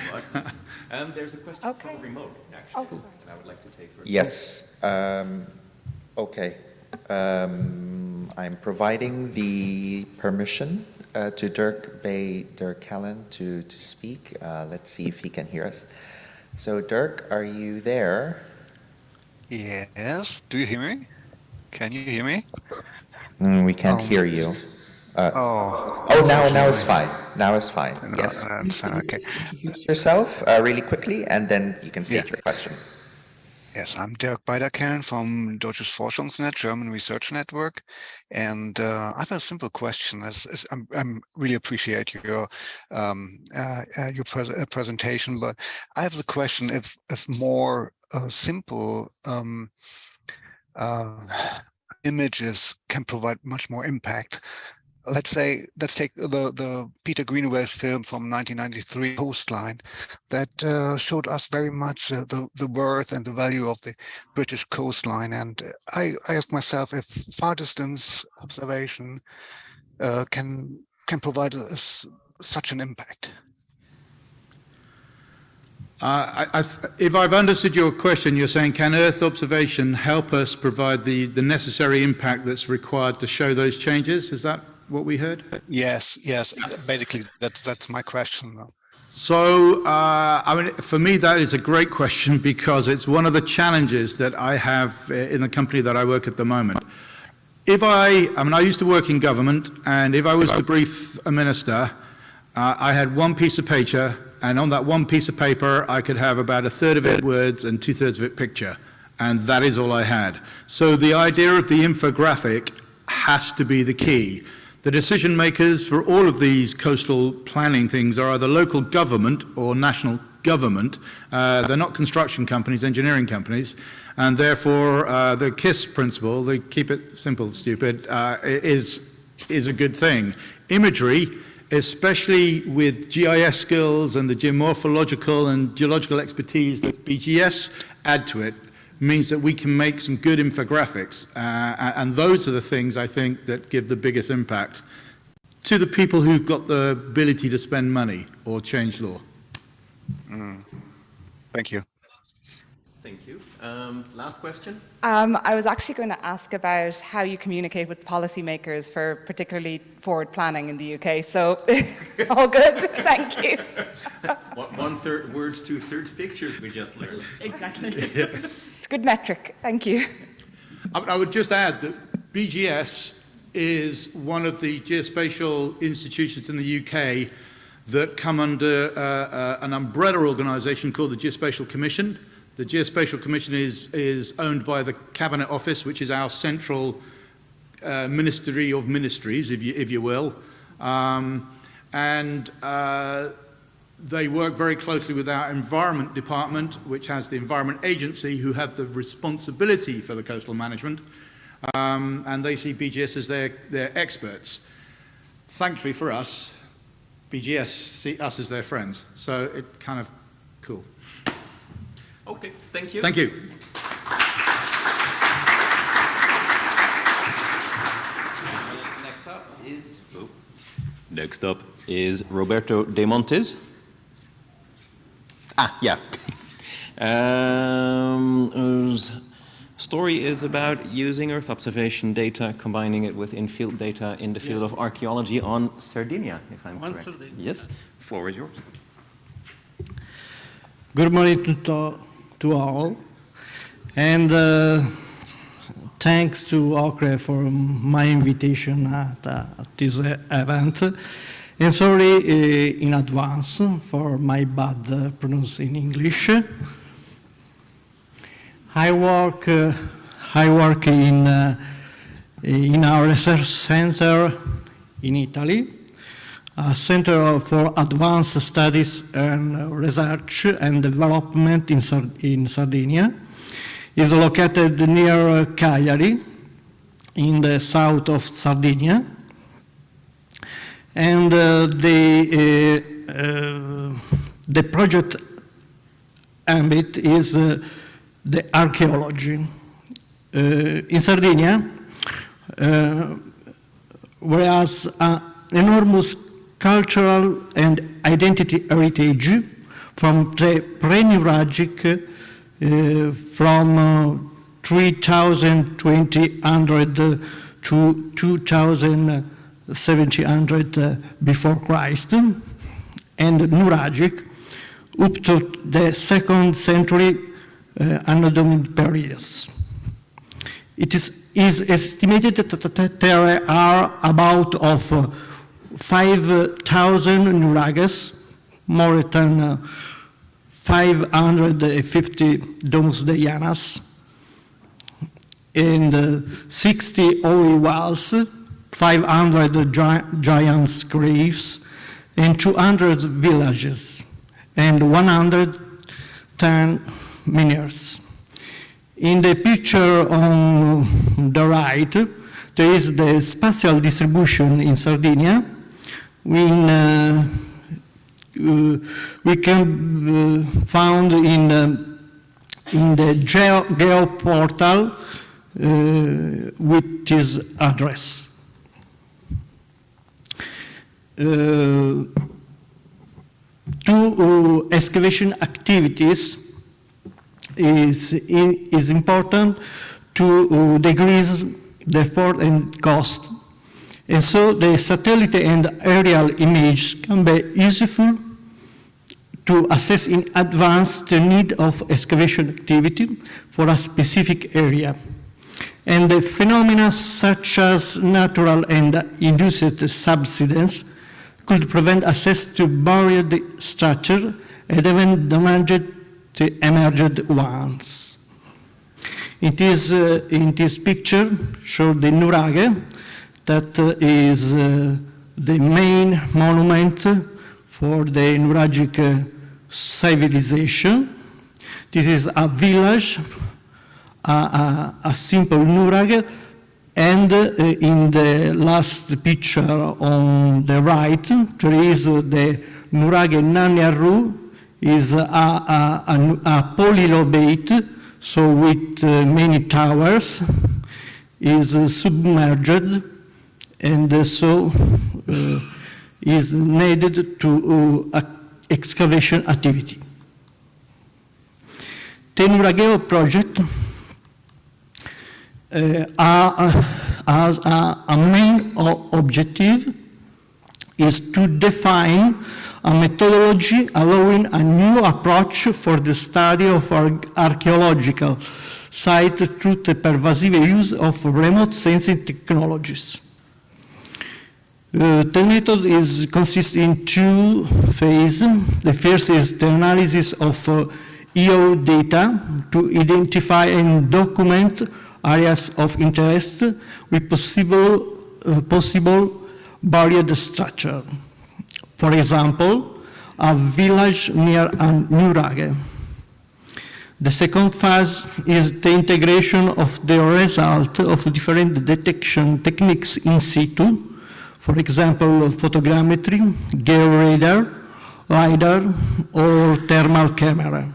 But there's a question from remote, actually, that I would like to take first. Yes. Okay. I'm providing the permission to Dirk Bay Dirk-Callen to speak. Let's see if he can hear us. So Dirk, are you there? Yes. Do you hear me? Can you hear me? We can't hear you. Oh, now it's fine. Now it's fine. Yes. Okay. Introduce yourself really quickly, and then you can state your question. Yes, I'm Dirk Beiderkellen from Deutsches Forschungsnetz, German Research Network, and I have a simple question. I really appreciate your presentation, but I have the question: if more simple images can provide much more impact. Let's take the Peter Greenaway's film from 1993, Coastline, that showed us very much the worth and the value of the British coastline. And I asked myself if far distance observation can provide such an impact. If I've understood your question, you're saying, can Earth observation help us provide the necessary impact that's required to show those changes? Is that what we heard? Yes. Basically, that's my question. So, I mean, for me, that is a great question, because it's one of the challenges that I have in the company that I work at the moment. I used to work in government, and if I was to brief a minister, I had one piece of paper, and on that one piece of paper, I could have about 1/3 of it words and 2/3 of it picture, and that is all I had. So the idea of the infographic has to be the key. The decision makers for all of these coastal planning things are either local government or national government. They're not construction companies, engineering companies, and therefore the KISS principle, the keep it simple, stupid, is a good thing. Imagery, especially with GIS skills and the geomorphological and geological expertise that BGS add to it, means that we can make some good infographics. And those are the things, I think, that give the biggest impact to the people who've got the ability to spend money or change law. Thank you. Thank you. Last question? I was actually going to ask about how you communicate with policymakers for particularly forward planning in the UK. So, all good. Thank you. 1/3 words, 2/3 pictures, we just learned. Exactly. It's a good metric. Thank you. I would just add that BGS is one of the geospatial institutions in the UK that come under an umbrella organisation called the Geospatial Commission. The Geospatial Commission is owned by the Cabinet Office, which is our central ministry of ministries, if you will. They work very closely with our Environment Department, which has the Environment Agency, who have the responsibility for the coastal management. and they see BGS as their experts. Thankfully for us, BGS see us as their friends, so it kind of cool. Okay, thank you. Thank you. Next up is Roberto De Montes. Yeah. Whose story is about using Earth observation data, combining it with in-field data in the field of archaeology on Sardinia, if I'm correct. Sardinia. Yes, floor is yours. Good morning to all, and thanks to OCRE for my invitation at this event. And sorry in advance for my bad pronunciation in English. I work in our research center in Italy, a center for advanced studies and research and development in Sardinia. Is located near Cagliari, in the south of Sardinia. And the project ambit is the archaeology. In Sardinia, whereas an enormous cultural and identity heritage from the pre-Nuragic from 3,200 to 2,700 before Christ, and Nuragic up to the 2nd century Anno Domini periods. It is estimated that there are about of 5,000 Nuraghs, more than 550 Domus Deianas, and 60 holy wells, 500 giants' graves, and 200 villages, and 110 miners. In the picture on the right, there is the spatial distribution in Sardinia. We can found in the GEO portal with this address. Two excavation activities is important to decrease the effort and cost. And so the satellite and aerial image can be useful to assess in advance the need of excavation activity for a specific area. And the phenomena such as natural and induced subsidence could prevent access to buried structure and even damage the emerged ones. It is in this picture show the Nuraghe, that is the main monument for the Nuragic civilization. This is a village, a simple Nuraghe, and in the last picture on the right, there is the Nuraghe Naniaru, is a polylobate, so with many towers, is submerged, and so is needed to excavation activity. The NuraghEO project as a main objective is to define a methodology allowing a new approach for the study of archaeological sites through the pervasive use of remote sensing technologies. The method consists in two phases. The first is the analysis of EO data to identify and document areas of interest with possible buried structure. For example, a village near a Nuraghe. The second phase is the integration of the result of different detection techniques in situ, for example, photogrammetry, georadar, LiDAR, or thermal camera.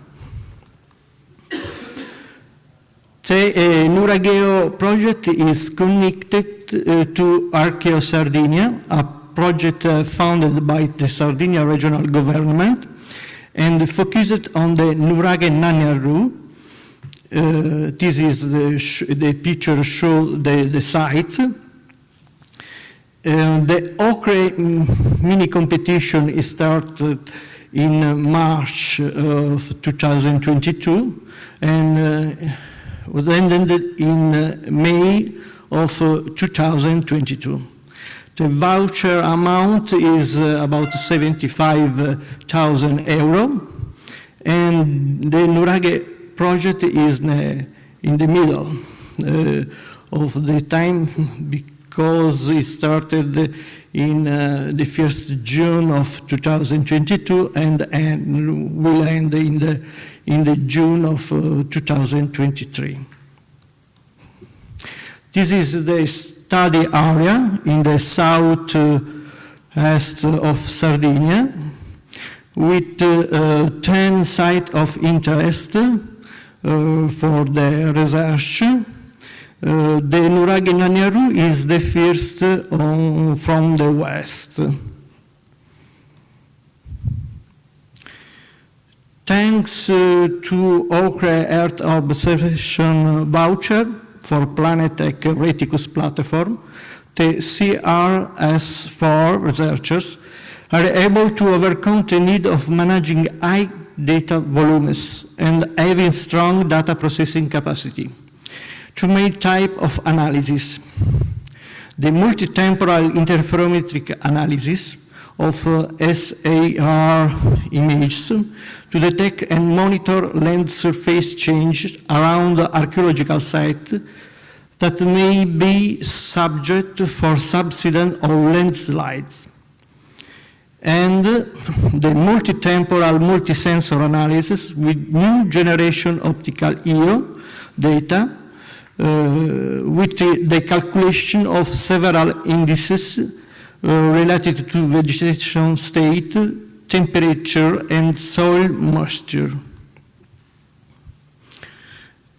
The NuraghEO project is connected to ArcEO Sardinia, a project funded by the Sardinian regional government and focused on the NuraghEO. This is the picture shows the site. The OCRE mini competition started in March of 2022 and was ended in May of 2022. The voucher amount is about 75,000 euro, and the NuraghEO project is in the middle of the time because it started in the 1st June of 2022 and will end in the June of 2023. This is the study area in the southwest of Sardinia with 10 sites of interest for the research. The NuraghEO is the first from the west. Thanks to OCRE Earth Observation Voucher for Planetech Reticus platform, the CRS4 researchers are able to overcome the need of managing high data volumes and having strong data processing capacity to make type of analysis. The multi-temporal interferometric analysis of SAR images to detect and monitor land surface change around archaeological sites that may be subject for subsidence or landslides. And the multi-temporal multi-sensor analysis with new generation optical EO data with the calculation of several indices related to vegetation state, temperature, and soil moisture.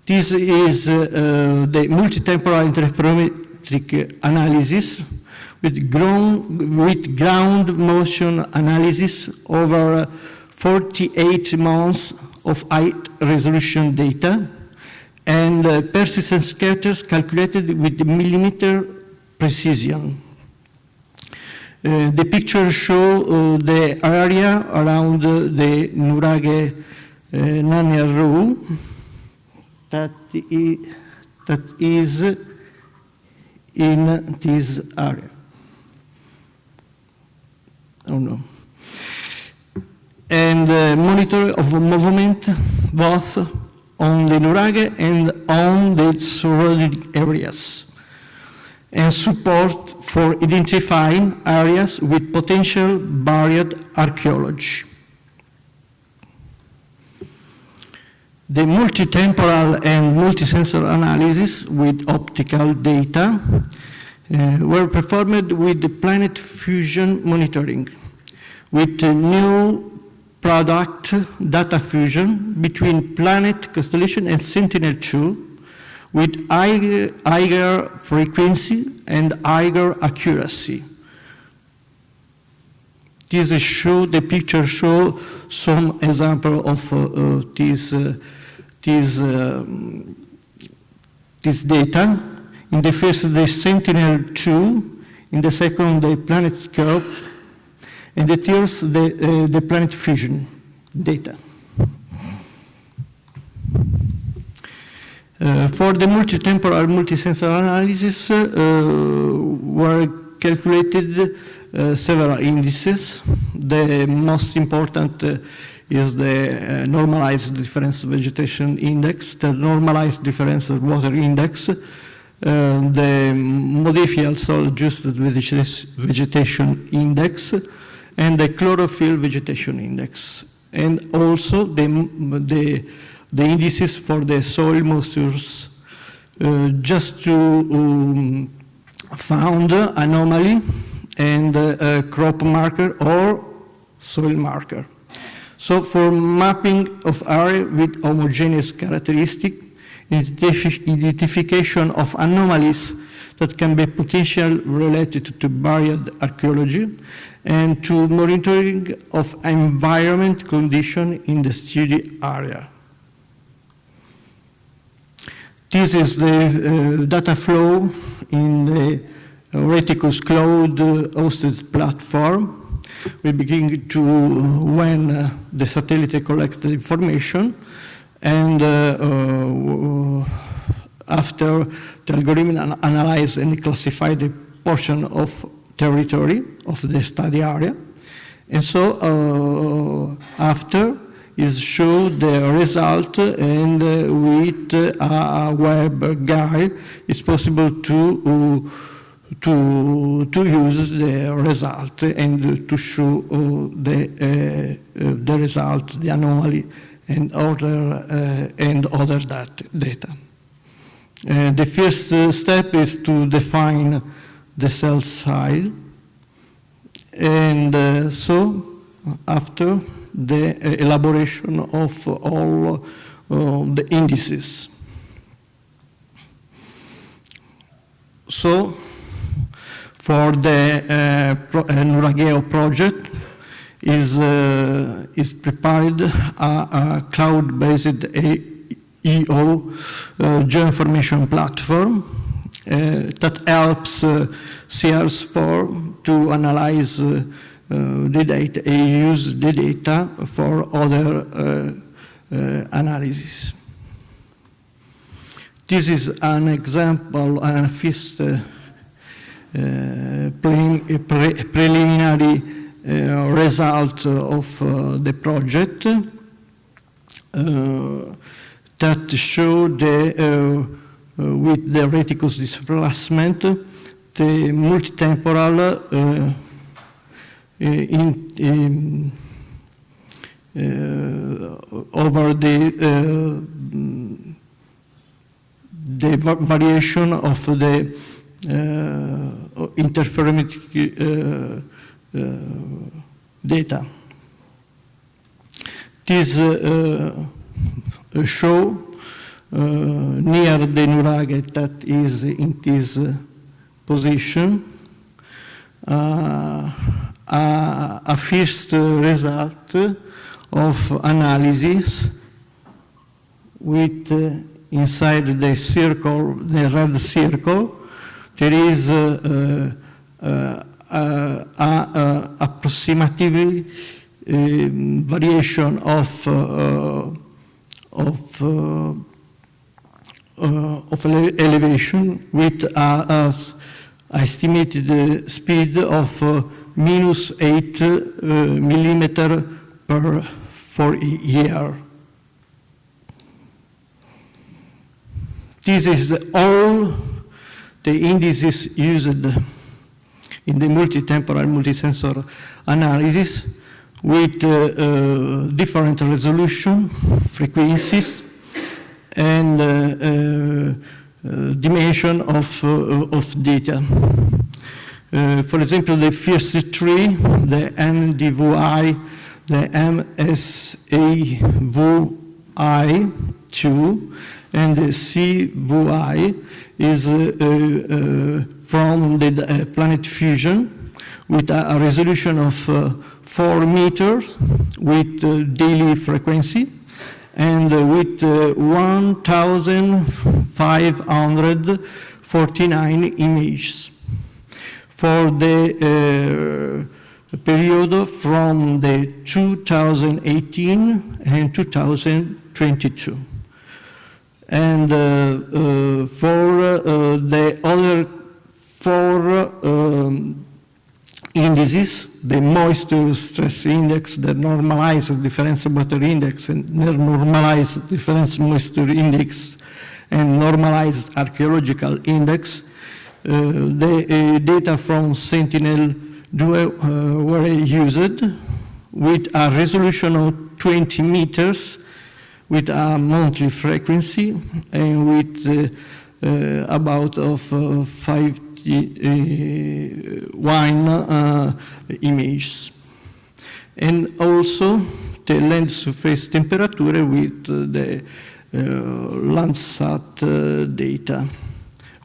This is the multi-temporal interferometric analysis with ground motion analysis over 48 months of high resolution data and persistent scatters calculated with millimeter precision. The picture shows the area around the NuraghEO that is in this area. Oh no. And monitor of movement both on the NuraghEO and on the surrounding areas, and support for identifying areas with potential buried archaeology. The multi-temporal and multi-sensor analysis with optical data were performed with the planet fusion monitoring, with a new product data fusion between planet constellation and Sentinel-2 with higher frequency and higher accuracy. The picture shows some example of this data. In the first, the Sentinel-2, in the second, the PlanetScope, and the third, the planet fusion data. For the multi-temporal multi-sensor analysis were calculated several indices. The most important is the normalized difference vegetation index, the normalized difference water index, the modified soil adjusted vegetation index, and the chlorophyll vegetation index, and also the the indices for the soil moistures just to found anomaly and crop marker or soil marker. So for mapping of area with homogeneous characteristic, identification of anomalies that can be potentially related to buried archaeology, and to monitoring of environment condition in the study area. This is the data flow in the Reticus cloud hosted platform. We begin to when the satellite collects the information, and after the algorithm analyze and classify the portion of territory of the study area. And so after is show the result, and with a web guide it's possible to use the result and to show the result, the anomaly, and other data. The first step is to define the cell size, and so after the elaboration of all the indices. So for the NuraghEO project is prepared a cloud-based EO geoinformation platform that helps CRs4 to analyze the data and use the data for other analysis. This is an example, and first preliminary result of the project that show with the reticus displacement, the multitemporal over the variation of the interferometric data. This show near the Nuraghec that is in this position a first result of analysis with inside the circle, the red circle, there is approximately variation of elevation with estimated speed of -8 millimeter for year. This is all the indices used in the multi-temporal multi-sensor analysis with different resolution, frequencies, and dimension of data. For example, the first three, the NDVI, the MSAVI2, and the CVI is from the planet fusion with a resolution of 4 meters with daily frequency and with 1,549 images for the period from the 2018 and 2022. And for the other 4 indices, the moisture stress index, the normalized difference water index, and the normalized difference moisture index, and normalized archaeological index, the data from Sentinel-2 were used with a resolution of 20 meters with a monthly frequency and with about of 51 images. And also the land surface temperature with the Landsat data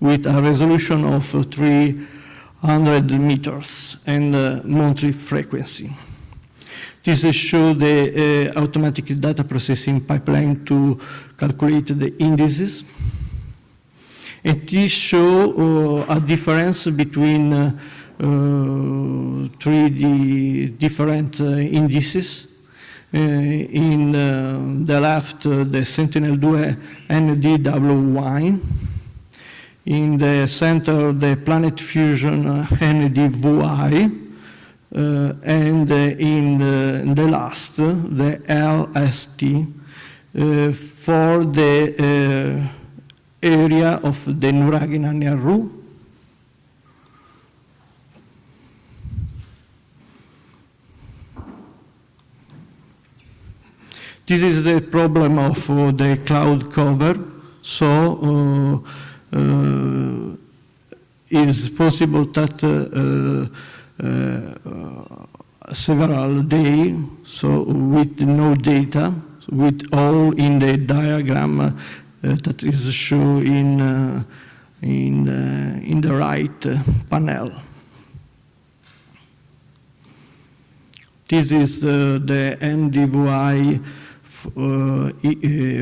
with a resolution of 300 meters and monthly frequency. This shows the automatic data processing pipeline to calculate the indices. And this shows a difference between 3 different indices. In the left, the Sentinel-2 NDWY. In the center, the Planet Fusion NDVI. And in the last, the LST for the area of the NuraghEO. This is the problem of the cloud cover. So it is possible that several days, so with no data, with all in the diagram that is shown in the right panel. This is the NDVI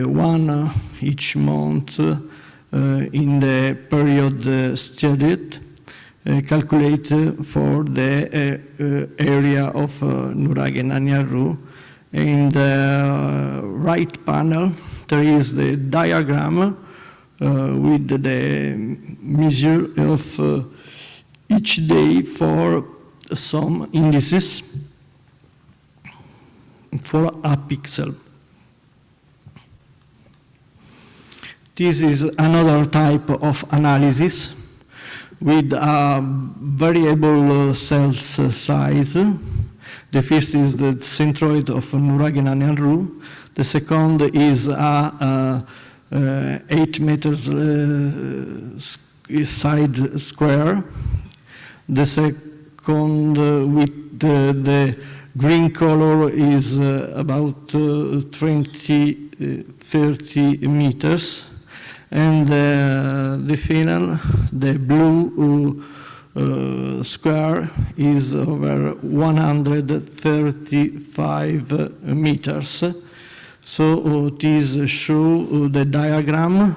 one each month in the period studied, calculate for the area of NuraghEO. In the right panel, there is the diagram with the measure of each day for some indices for a pixel. This is another type of analysis with a variable cell size. The first is the centroid of NuraghEO. The second is a 8 meters side square. The second with the green color is about 30 meters. And the final, the blue square is over 135 meters. So this shows the diagram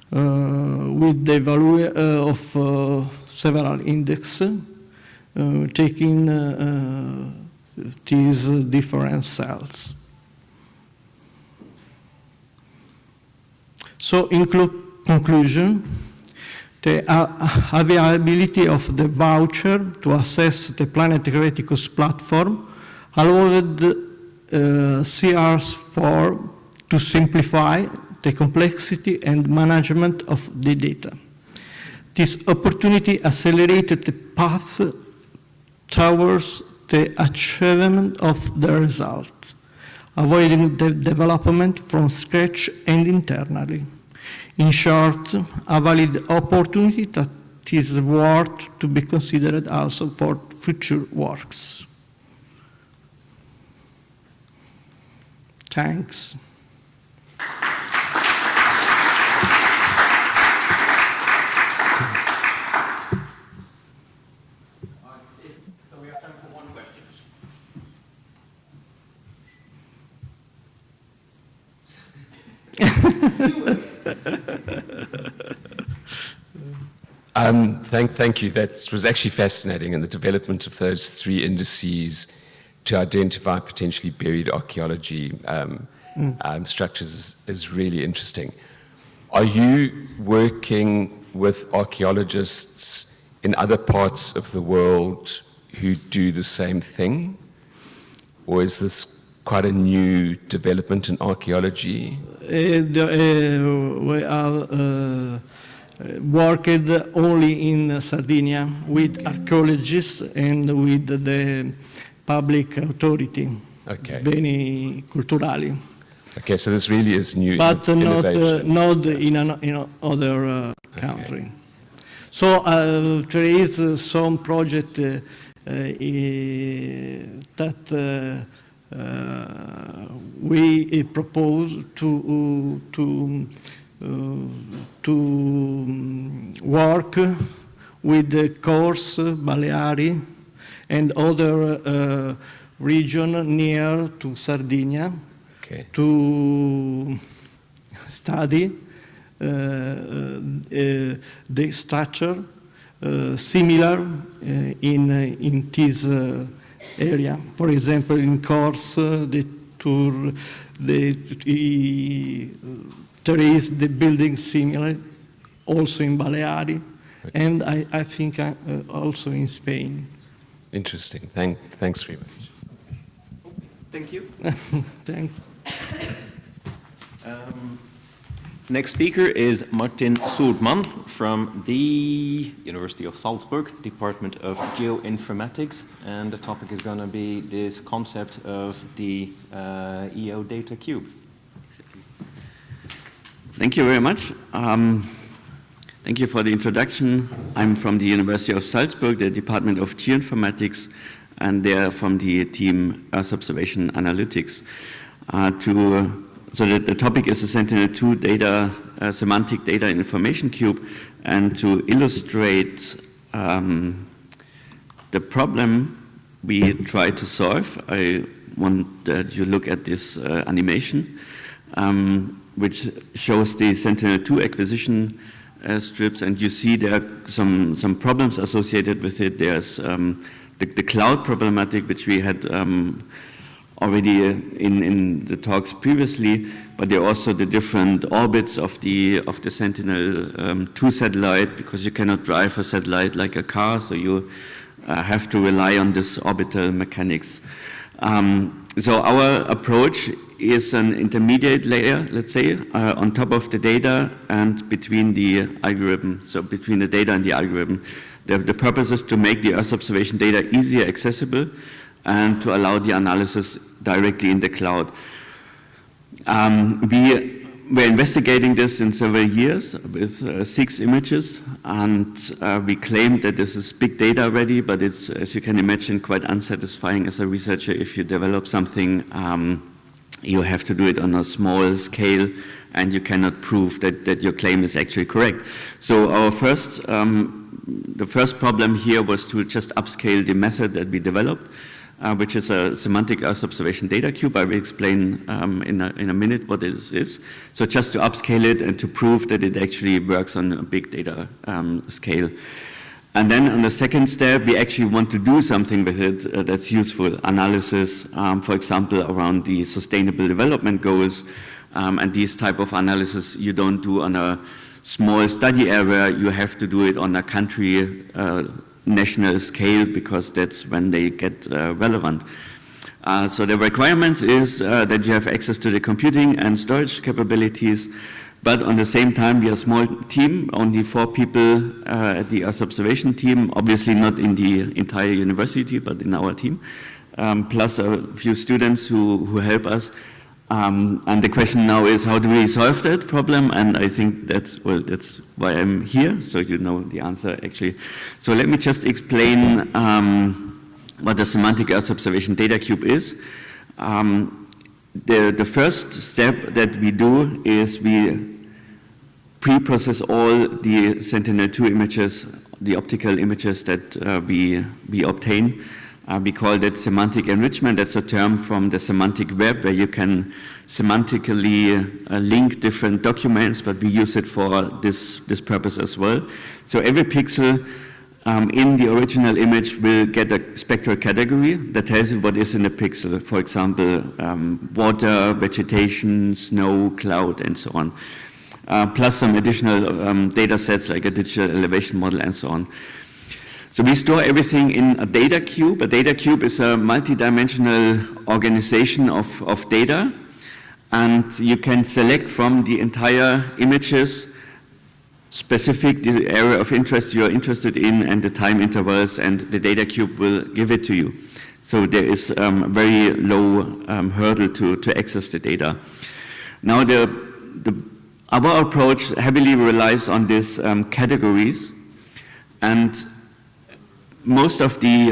with the value of several indexes, taking these different cells. So in conclusion, the availability of the voucher to access the Planet Criticus platform allowed CRS4 to simplify the complexity and management of the data. This opportunity accelerated the path towards the achievement of the result, avoiding the development from scratch and internally. In short, a valid opportunity that is worth to be considered also for future works. Thanks. So we have time for one question. Thank you. That was actually fascinating, and the development of those 3 indices to identify potentially buried archaeology structures is really interesting. Are you working with archaeologists in other parts of the world who do the same thing? Or is this quite a new development in archaeology? We are worked only in Sardinia with archaeologists and with the public authority, Okay. beni culturali. Okay, so this really is new but innovation. not in other country. So there is some project that we propose to work with the Corse, Baleari, and other region near to Sardinia to study the structure similar in this area. For example, in Corse, there is the building similar, also in Baleari, and I think also in Spain. Interesting. Thanks very much. Thank you. Thanks. Next speaker is Martin Soertman from the University of Salzburg, Department of Geoinformatics, and the topic is going to be this concept of the EO data cube. Thank you very much. Thank you for the introduction. I'm from the University of Salzburg, the Department of Geoinformatics, and they're from the team Earth Observation Analytics. So the topic is the Sentinel-2 data, semantic data information cube, and to illustrate the problem we try to solve, I want that you look at this animation, which shows the Sentinel-2 acquisition strips, and you see there are some problems associated with it. There's the cloud problematic, which we had already in the talks previously, but there are also the different orbits of the Sentinel-2 satellite, because you cannot drive a satellite like a car, so you have to rely on this orbital mechanics. So our approach is an intermediate layer, let's say, on top of the data and between the algorithm, so between the data and the algorithm. The purpose is to make the Earth observation data easier accessible and to allow the analysis directly in the cloud. We were investigating this in several years with 6 images, and we claimed that this is big data ready, but it's, as you can imagine, quite unsatisfying as a researcher. If you develop something, you have to do it on a small scale, and you cannot prove that your claim is actually correct. So our the first problem here was to just upscale the method that we developed, which is a semantic Earth observation data cube. I will explain in a minute what this is. So just to upscale it and to prove that it actually works on a big data scale. And then on the second step, we actually want to do something with it that's useful. Analysis, for example, around the sustainable development goals. And these type of analysis you don't do on a small study area, you have to do it on a country national scale, because that's when they get relevant. So the requirements is that you have access to the computing and storage capabilities, but on the same time we are a small team, only 4 people at the Earth observation team, obviously not in the entire university, but in our team, plus a few students who help us. And the question now is, how do we solve that problem? And I think that's why I'm here, so you know the answer actually. So let me just explain what the semantic Earth observation data cube is. The first step that we do is we pre-process all the Sentinel-2 images, the optical images that we obtain. We call that semantic enrichment. That's a term from the semantic web, where you can semantically link different documents, but we use it for this purpose as well. So every pixel in the original image will get a spectral category that tells it what is in the pixel. For example, water, vegetation, snow, cloud, and so on. Plus some additional data sets like a digital elevation model and so on. So we store everything in a data cube. A data cube is a multi-dimensional organization of data, and you can select from the entire images specific the area of interest you are interested in and the time intervals, and the data cube will give it to you. So there is a very low hurdle to access the data. Now, our approach heavily relies on these categories, and most of the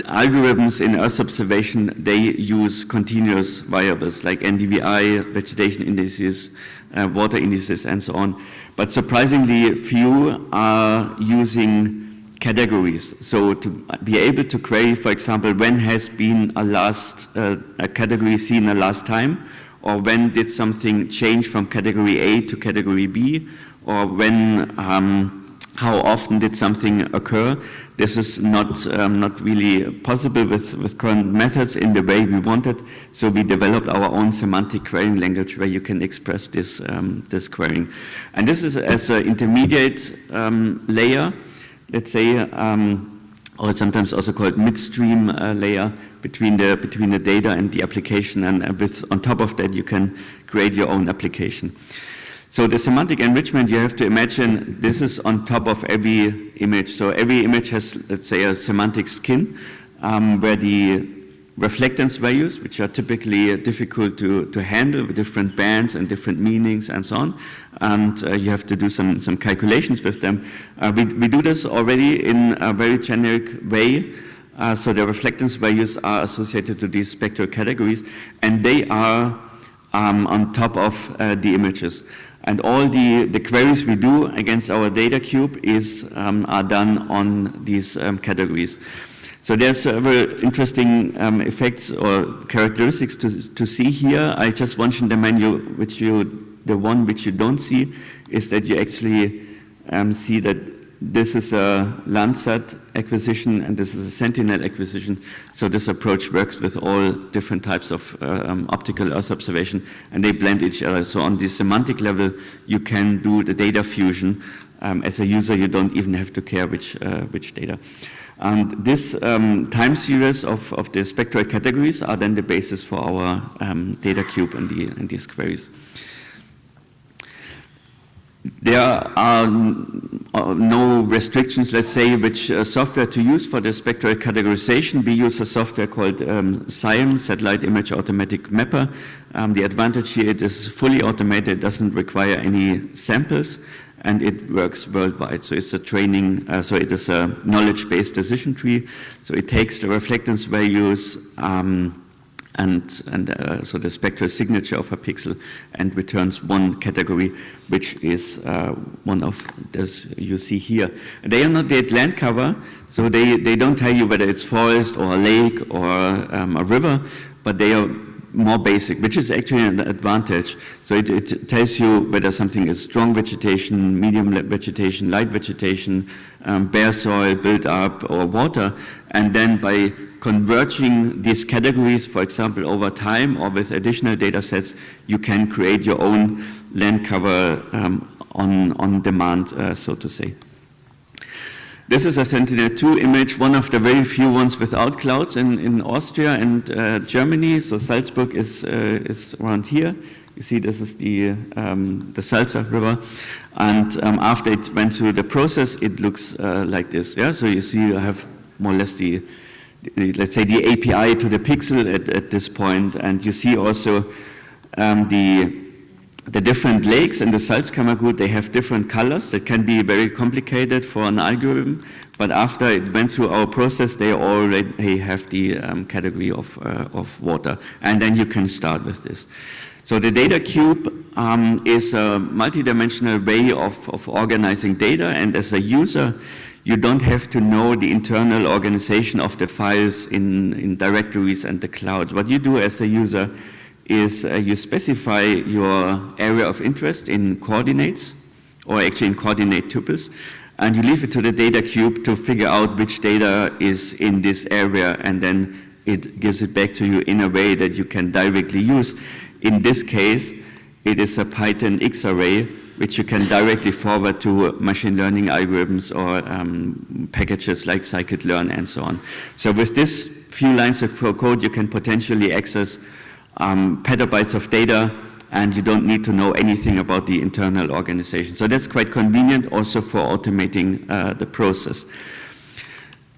algorithms in Earth observation, they use continuous variables like NDVI, vegetation indices, water indices, and so on. But surprisingly few are using categories. So to be able to query, for example, when has been a category seen the last time, or when did something change from category A to category B, or when, how often did something occur. This is not really possible with current methods in the way we wanted. So we developed our own semantic querying language where you can express this querying. And this is as an intermediate layer, let's say, or sometimes also called midstream layer between the data and the application, and on top of that you can create your own application. So the semantic enrichment, you have to imagine this is on top of every image. So every image has, let's say, a semantic skin where the reflectance values, which are typically difficult to handle with different bands and different meanings and so on, and you have to do some calculations with them. We do this already in a very generic way. So the reflectance values are associated to these spectral categories, and they are on top of the images. And all the queries we do against our data cube are done on these categories. So there's very interesting effects or characteristics to see here. I just mentioned the menu, the one which you don't see is that you actually see that this is a Landsat acquisition and this is a Sentinel acquisition. So this approach works with all different types of optical Earth observation, and they blend each other. So on the semantic level, you can do the data fusion. As a user, you don't even have to care which data. And this time series of the spectral categories are then the basis for our data cube and these queries. There are no restrictions, let's say, which software to use for the spectral categorization. We use a software called SIAM, Satellite Image Automatic Mapper. The advantage here, it is fully automated, doesn't require any samples, and it works worldwide. So it's a training, so it is a knowledge-based decision tree. So it takes the reflectance values so the spectral signature of a pixel and returns one category, which is one of those you see here. They are not the land cover, so they don't tell you whether it's forest or a lake or a river, but they are more basic, which is actually an advantage. So it tells you whether something is strong vegetation, medium vegetation, light vegetation, bare soil, built up, or water, and then by converging these categories, for example, over time or with additional data sets, you can create your own land cover on demand, so to say. This is a Sentinel-2 image, one of the very few ones without clouds in Austria and Germany. So Salzburg is around here. You see this is the Salzach River. And after it went through the process, it looks like this. Yeah? So you see you have more or less let's say the API to the pixel at this point, and you see also the different lakes in the Salzkammergut, they have different colors that can be very complicated for an algorithm, but after it went through our process, they already have the category of water, and then you can start with this. So the data cube is a multidimensional way of organizing data, and as a user, you don't have to know the internal organization of the files in directories and the cloud. What you do as a user is you specify your area of interest in coordinates, or actually in coordinate tuples, and you leave it to the data cube to figure out which data is in this area, and then it gives it back to you in a way that you can directly use. In this case, it is a Python X-array, which you can directly forward to machine learning algorithms or packages like scikit-learn and so on. So with this few lines of code, you can potentially access petabytes of data, and you don't need to know anything about the internal organization. So that's quite convenient also for automating the process.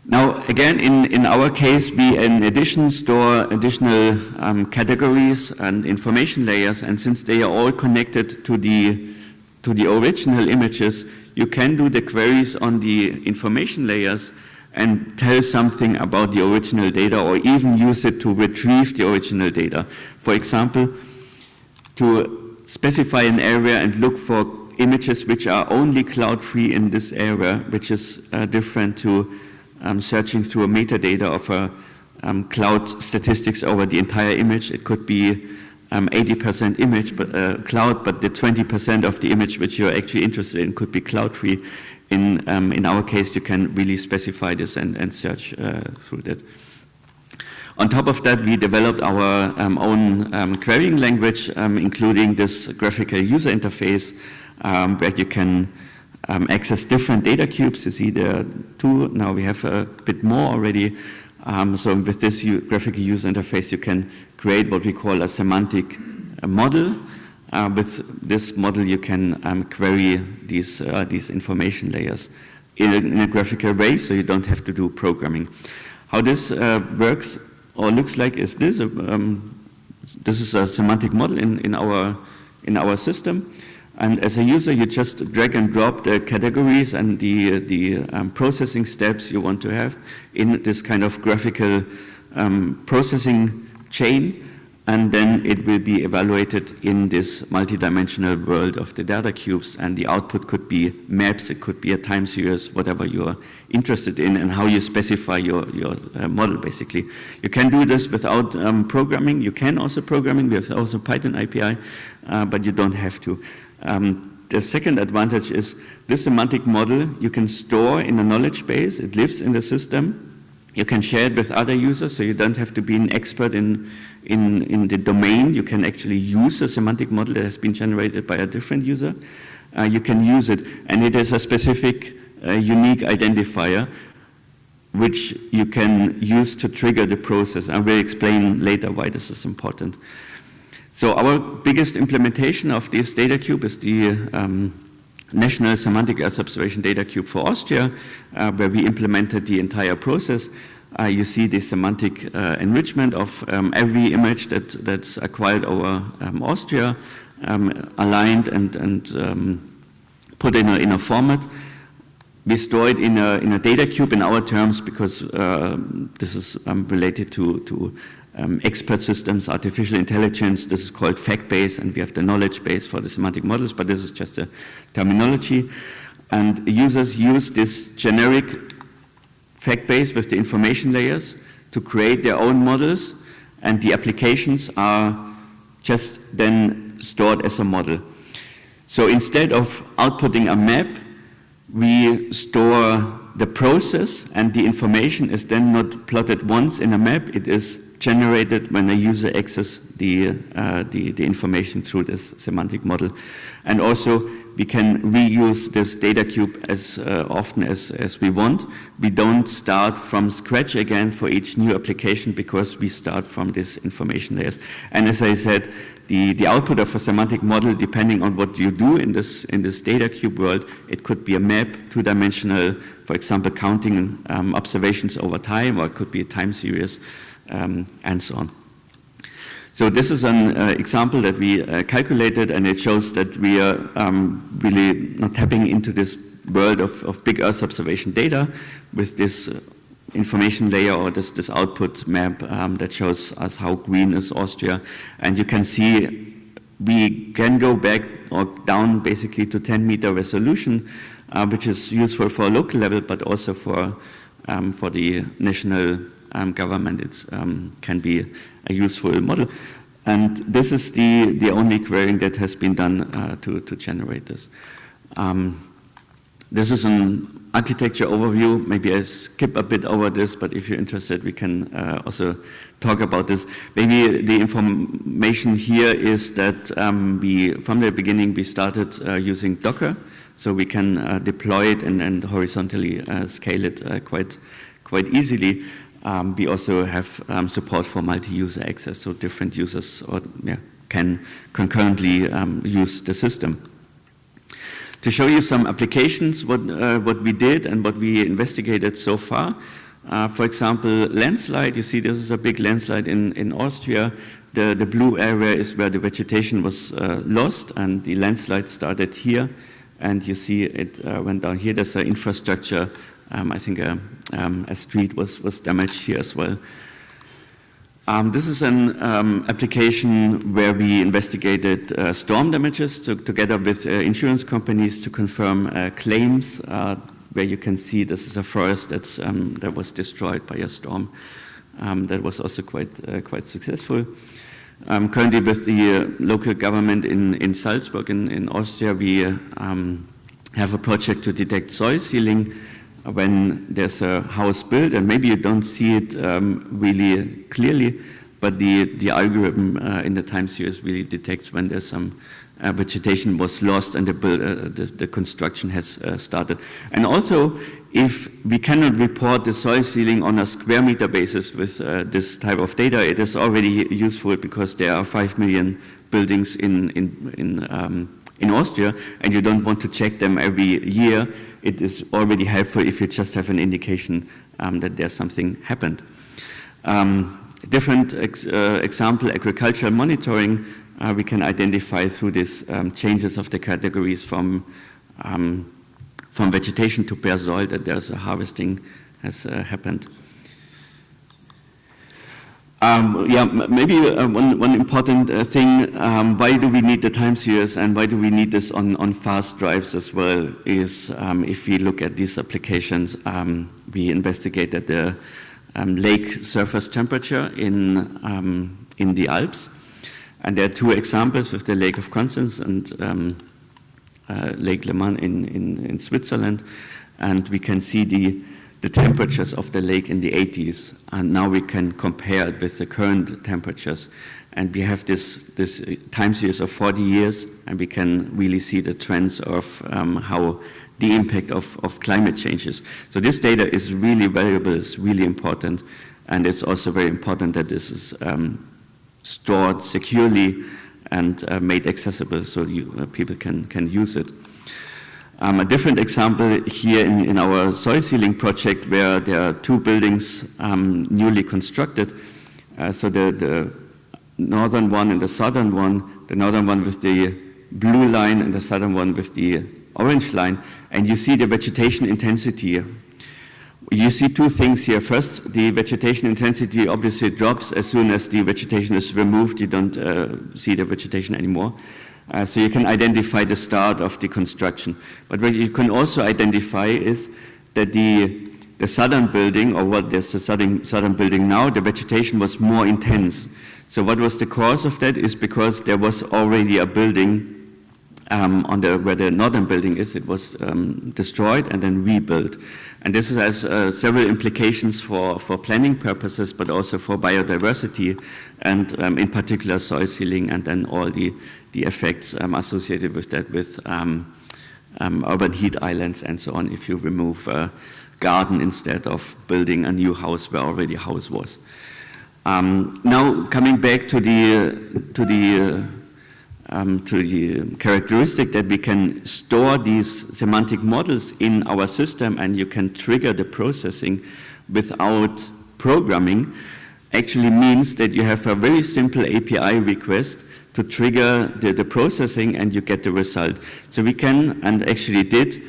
Now, again, in our case, we in addition store additional categories and information layers, and since they are all connected to the original images, you can do the queries on the information layers and tell something about the original data, or even use it to retrieve the original data. For example, to specify an area and look for images which are only cloud-free in this area, which is different to searching through a metadata of a cloud statistics over the entire image. It could be 80% image but cloud, but the 20% of the image which you're actually interested in could be cloud-free. In our case, you can really specify this and search through that. On top of that, we developed our own querying language, including this graphical user interface, where you can access different data cubes. You see there are two. Now we have a bit more already. So with this graphical user interface, you can create what we call a semantic model. With this model, you can query these information layers in a graphical way, so you don't have to do programming. How this works or looks like is this. This is a semantic model in our system. And as a user, you just drag and drop the categories and the processing steps you want to have in this kind of graphical processing chain, and then it will be evaluated in this multidimensional world of the data cubes, and the output could be maps, it could be a time series, whatever you're interested in, and how you specify your model, basically. You can do this without programming. You can also programming. We have also Python API, but you don't have to. The second advantage is this semantic model you can store in a knowledge base. It lives in the system. You can share it with other users, so you don't have to be an expert in the domain. You can actually use a semantic model that has been generated by a different user. You can use it, and it is a specific unique identifier which you can use to trigger the process. I will explain later why this is important. So our biggest implementation of this data cube is the National Semantic Earth Observation Data Cube for Austria, where we implemented the entire process. You see the semantic enrichment of every image that's acquired over Austria, aligned and put in a format. We store it in a data cube in our terms, because this is related to expert systems, artificial intelligence. This is called fact base, and we have the knowledge base for the semantic models, but this is just a terminology. And users use this generic fact base with the information layers to create their own models, and the applications are just then stored as a model. So instead of outputting a map, we store the process, and the information is then not plotted once in a map. It is generated when a user accesses the information through this semantic model. And also, we can reuse this data cube as often as we want. We don't start from scratch again for each new application, because we start from this information layers. And as I said, the output of a semantic model, depending on what you do in this data cube world, it could be a map, two-dimensional, for example, counting observations over time, or it could be a time series, and so on. So this is an example that we calculated, and it shows that we are really not tapping into this world of big Earth observation data with this information layer, or this output map that shows us how green is Austria. And you can see we can go back or down basically to 10-meter resolution, which is useful for a local level, but also for the national government. It can be a useful model. And this is the only querying that has been done to generate this. This is an architecture overview. Maybe I skip a bit over this, but if you're interested, we can also talk about this. Maybe the information here is that from the beginning, we started using Docker, so we can deploy it and horizontally scale it quite easily. We also have support for multi-user access, so different users can concurrently use the system. To show you some applications, what we did and what we investigated so far, For example, landslide, you see this is a big landslide in Austria. The blue area is where the vegetation was lost, and the landslide started here. And you see it went down here. There's an infrastructure. I think a street was damaged here as well. This is an application where we investigated storm damages together with insurance companies to confirm claims, where you can see this is a forest that was destroyed by a storm. That was also quite successful. Currently with the local government in Salzburg in Austria, we have a project to detect soil sealing when there's a house built, and maybe you don't see it really clearly, but the algorithm in the time series really detects when there's some vegetation was lost and the construction has started. And also, if we cannot report the soil sealing on a square meter basis with this type of data, it is already useful because there are 5 million buildings in Austria, and you don't want to check them every year. It is already helpful if you just have an indication that there's something happened. Different example, agricultural monitoring, we can identify through these changes of the categories from vegetation to bare soil that there's a harvesting has happened. Maybe one important thing, why do we need the time series and why do we need this on fast drives as well, is if we look at these applications, we investigated the lake surface temperature in the Alps. And there are two examples with the Lake of Constance and Lake Le Mans in Switzerland. And we can see the temperatures of the lake in the 80s, and now we can compare it with the current temperatures. And we have this time series of 40 years, and we can really see the trends of how the impact of climate changes. So this data is really valuable, it's really important, and it's also very important that this is stored securely and made accessible so people can use it. A different example here in our soil sealing project, where there are two buildings newly constructed. So the northern one and the southern one with the blue line and the southern one with the orange line, and you see the vegetation intensity. You see two things here. First, the vegetation intensity obviously drops as soon as the vegetation is removed. You don't see the vegetation anymore. So you can identify the start of the construction. But what you can also identify is that the southern building, or what there's the southern building now, the vegetation was more intense. So what was the cause of that is because there was already a building where the northern building is. It was destroyed and then rebuilt. And this has several implications for planning purposes, but also for biodiversity, and in particular soil sealing, and then all the effects associated with that, with urban heat islands and so on, if you remove a garden instead of building a new house where already a house was. Now coming back to the characteristic that we can store these semantic models in our system and you can trigger the processing without programming, actually means that you have a very simple API request to trigger the processing and you get the result. So we can, and actually did,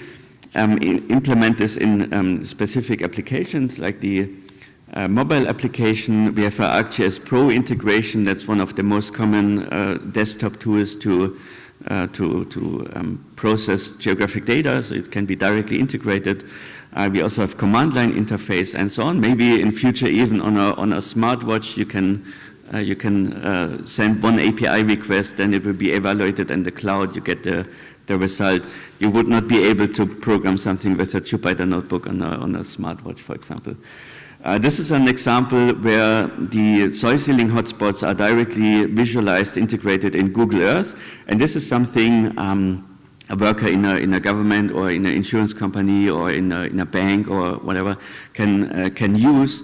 implement this in specific applications like the mobile application. We have our ArcGIS Pro integration. That's one of the most common desktop tools to process geographic data, so it can be directly integrated. We also have command line interface and so on. Maybe in future, even on a smartwatch, you can send one API request, then it will be evaluated in the cloud. You get the result. You would not be able to program something with a Jupyter notebook on a smartwatch, for example. This is an example where the soil sealing hotspots are directly visualized, integrated in Google Earth, and this is something a worker in a government or in an insurance company or in a bank or whatever can use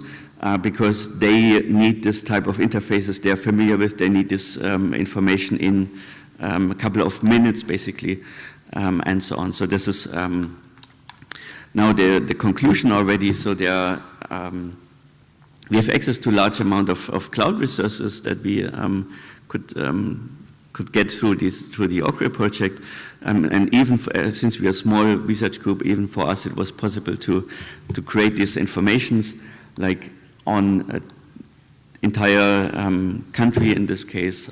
because they need this type of interfaces they are familiar with. They need this information in a couple of minutes, basically, and so on. So this is now the conclusion already, so there are, we have access to a large amount of cloud resources that we could get through the OCRE project, and even since we are a small research group, even for us it was possible to create these informations, like on an entire country in this case,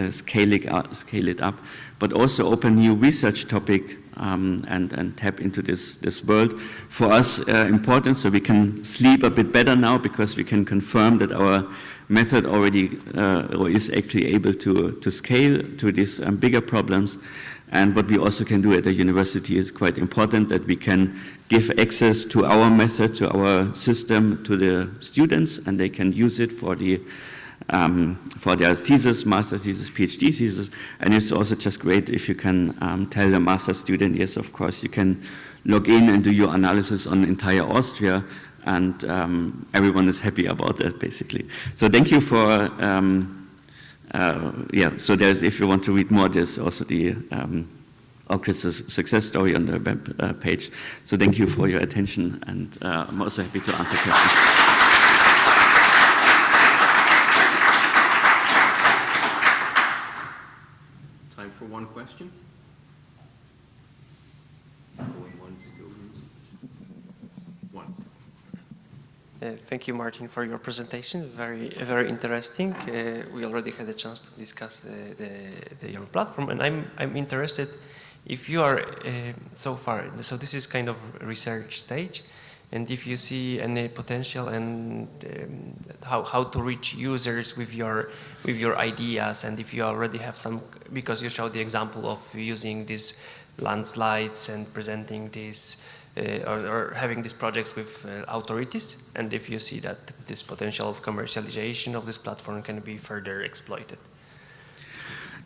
scale it up, but also open new research topic and tap into this world. For us, important, so we can sleep a bit better now because we can confirm that our method already or is actually able to scale to these bigger problems. And what we also can do at the university is quite important, that we can give access to our method, to our system, to the students, and they can use it for their thesis, master thesis, PhD thesis. And it's also just great if you can tell the master student, yes, of course, you can log in and do your analysis on entire Austria, and everyone is happy about that, basically. So thank you for, so there's, if you want to read more, there's also the OCRE's success story on the web page. So thank you for your attention, and I'm also happy to answer questions. Time for one question. Thank you, Martin, for your presentation. Very interesting. We already had a chance to discuss your platform, and I'm interested if you are so far. So this is kind of research stage, and if you see any potential and how to reach users with your ideas, and if you already have some, because you showed the example of using these landslides and presenting this. Or having these projects with authorities, and if you see that this potential of commercialization of this platform can be further exploited.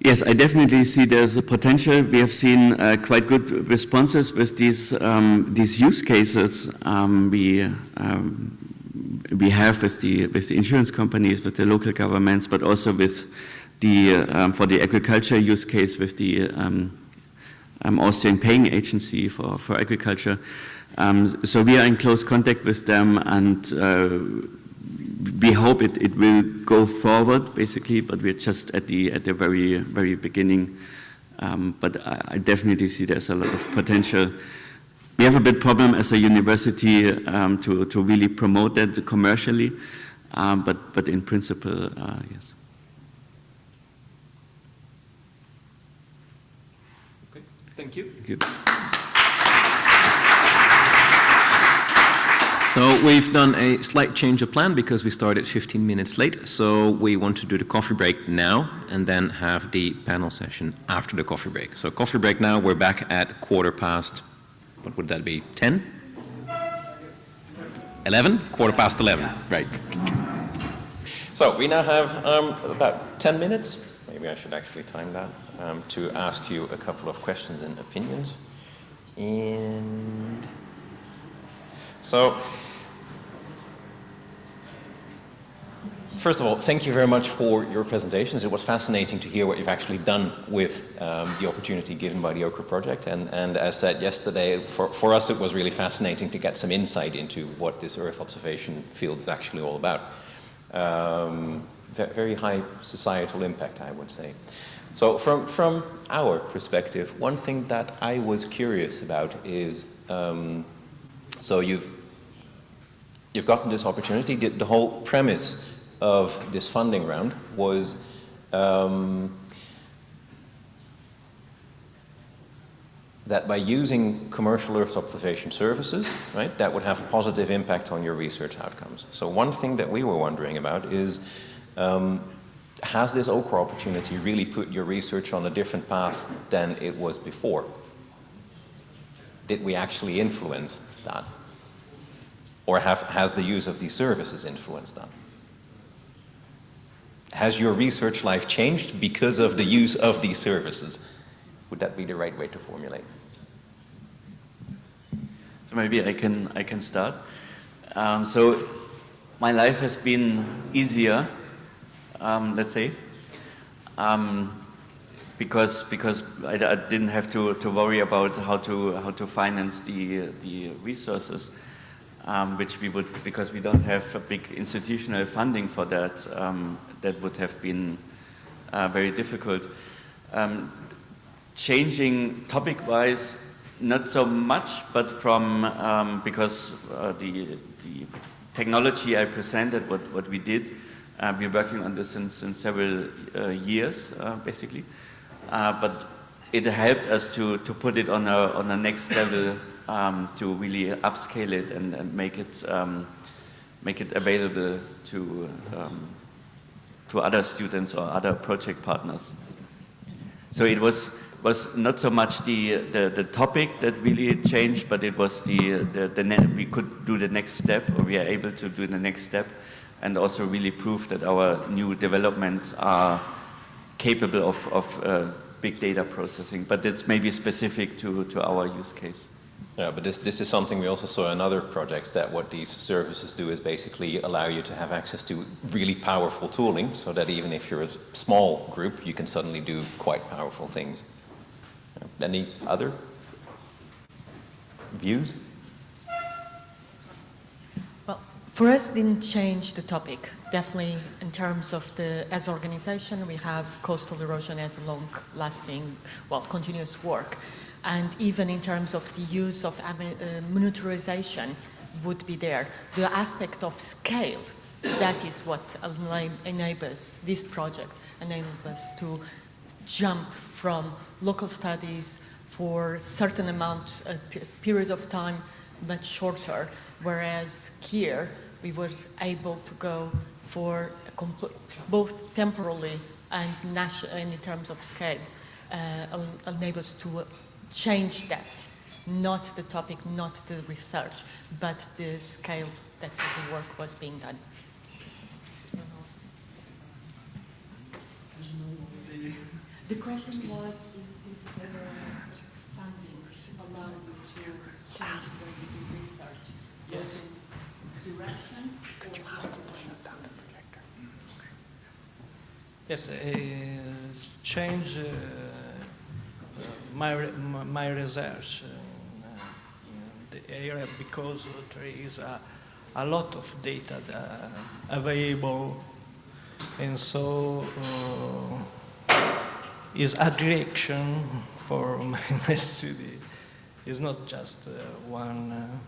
Yes, I definitely see there's a potential. We have seen quite good responses with these use cases we have with the insurance companies, with the local governments, but also with the for the agriculture use case with the Austrian paying agency for agriculture. So we are in close contact with them, and we hope it will go forward, basically, but we're just at the very, very beginning. But I definitely see there's a lot of potential. We have a big problem as a university to really promote that commercially, but in principle, yes. Thank you. Thank you. So we've done a slight change of plan because we started 15 minutes late. So we want to do the coffee break now and then have the panel session after the coffee break. So coffee break now, we're back at 11:15, what would that be, 10? 11? 11:15, right. So we now have about 10 minutes. Maybe I should actually time that. To ask you a couple of questions and opinions. And so, first of all, thank you very much for your presentations. It was fascinating to hear what you've actually done with the opportunity given by the OCRE project. And as said yesterday, for us it was really fascinating to get some insight into what this Earth observation field is actually all about. Very high societal impact, I would say. So from our perspective, one thing that I was curious about is, so you've gotten this opportunity. The whole premise of this funding round was that by using commercial Earth observation services, right, that would have a positive impact on your research outcomes. So one thing that we were wondering about is, has this OCRE opportunity really put your research on a different path than it was before? Did we actually influence that? Or has the use of these services influenced that? Has your research life changed because of the use of these services? Would that be the right way to formulate? So maybe I can start. So my life has been easier, let's say. because I didn't have to worry about how to finance the resources, which we would, because we don't have a big institutional funding for that. That would have been very difficult. Changing topic-wise, not so much, but from because the technology I presented, what we did, we're working on this since several years, basically. But it helped us to put it on a next level, to really upscale it and make it available to other students or other project partners. So it was not so much the topic that really changed, but it was we could do the next step, or we are able to do the next step, and also really prove that our new developments are capable of big data processing. But it's maybe specific to our use case. Yeah, but this is something we also saw in other projects, that what these services do is basically allow you to have access to really powerful tooling, so that even if you're a small group, you can suddenly do quite powerful things. Any other views? Well, for us, didn't change the topic. Definitely, in terms of as organization, we have coastal erosion as a long-lasting, continuous work. And even in terms of the use of miniaturization would be there. The aspect of scale, that is what enables this project, enables us to jump from local studies for a certain amount, period of time, much shorter, whereas here we were able to go for both temporally and in terms of scale, enables to change that, not the topic, not the research, but the scale that the work was being done. The question was, is funding allow you to change the way you do research? Yes. Direction? Could you ask them to shut down the projector? Yes, change my research in the area, because there is a lot of data available, and so is a direction for my study. It's not just one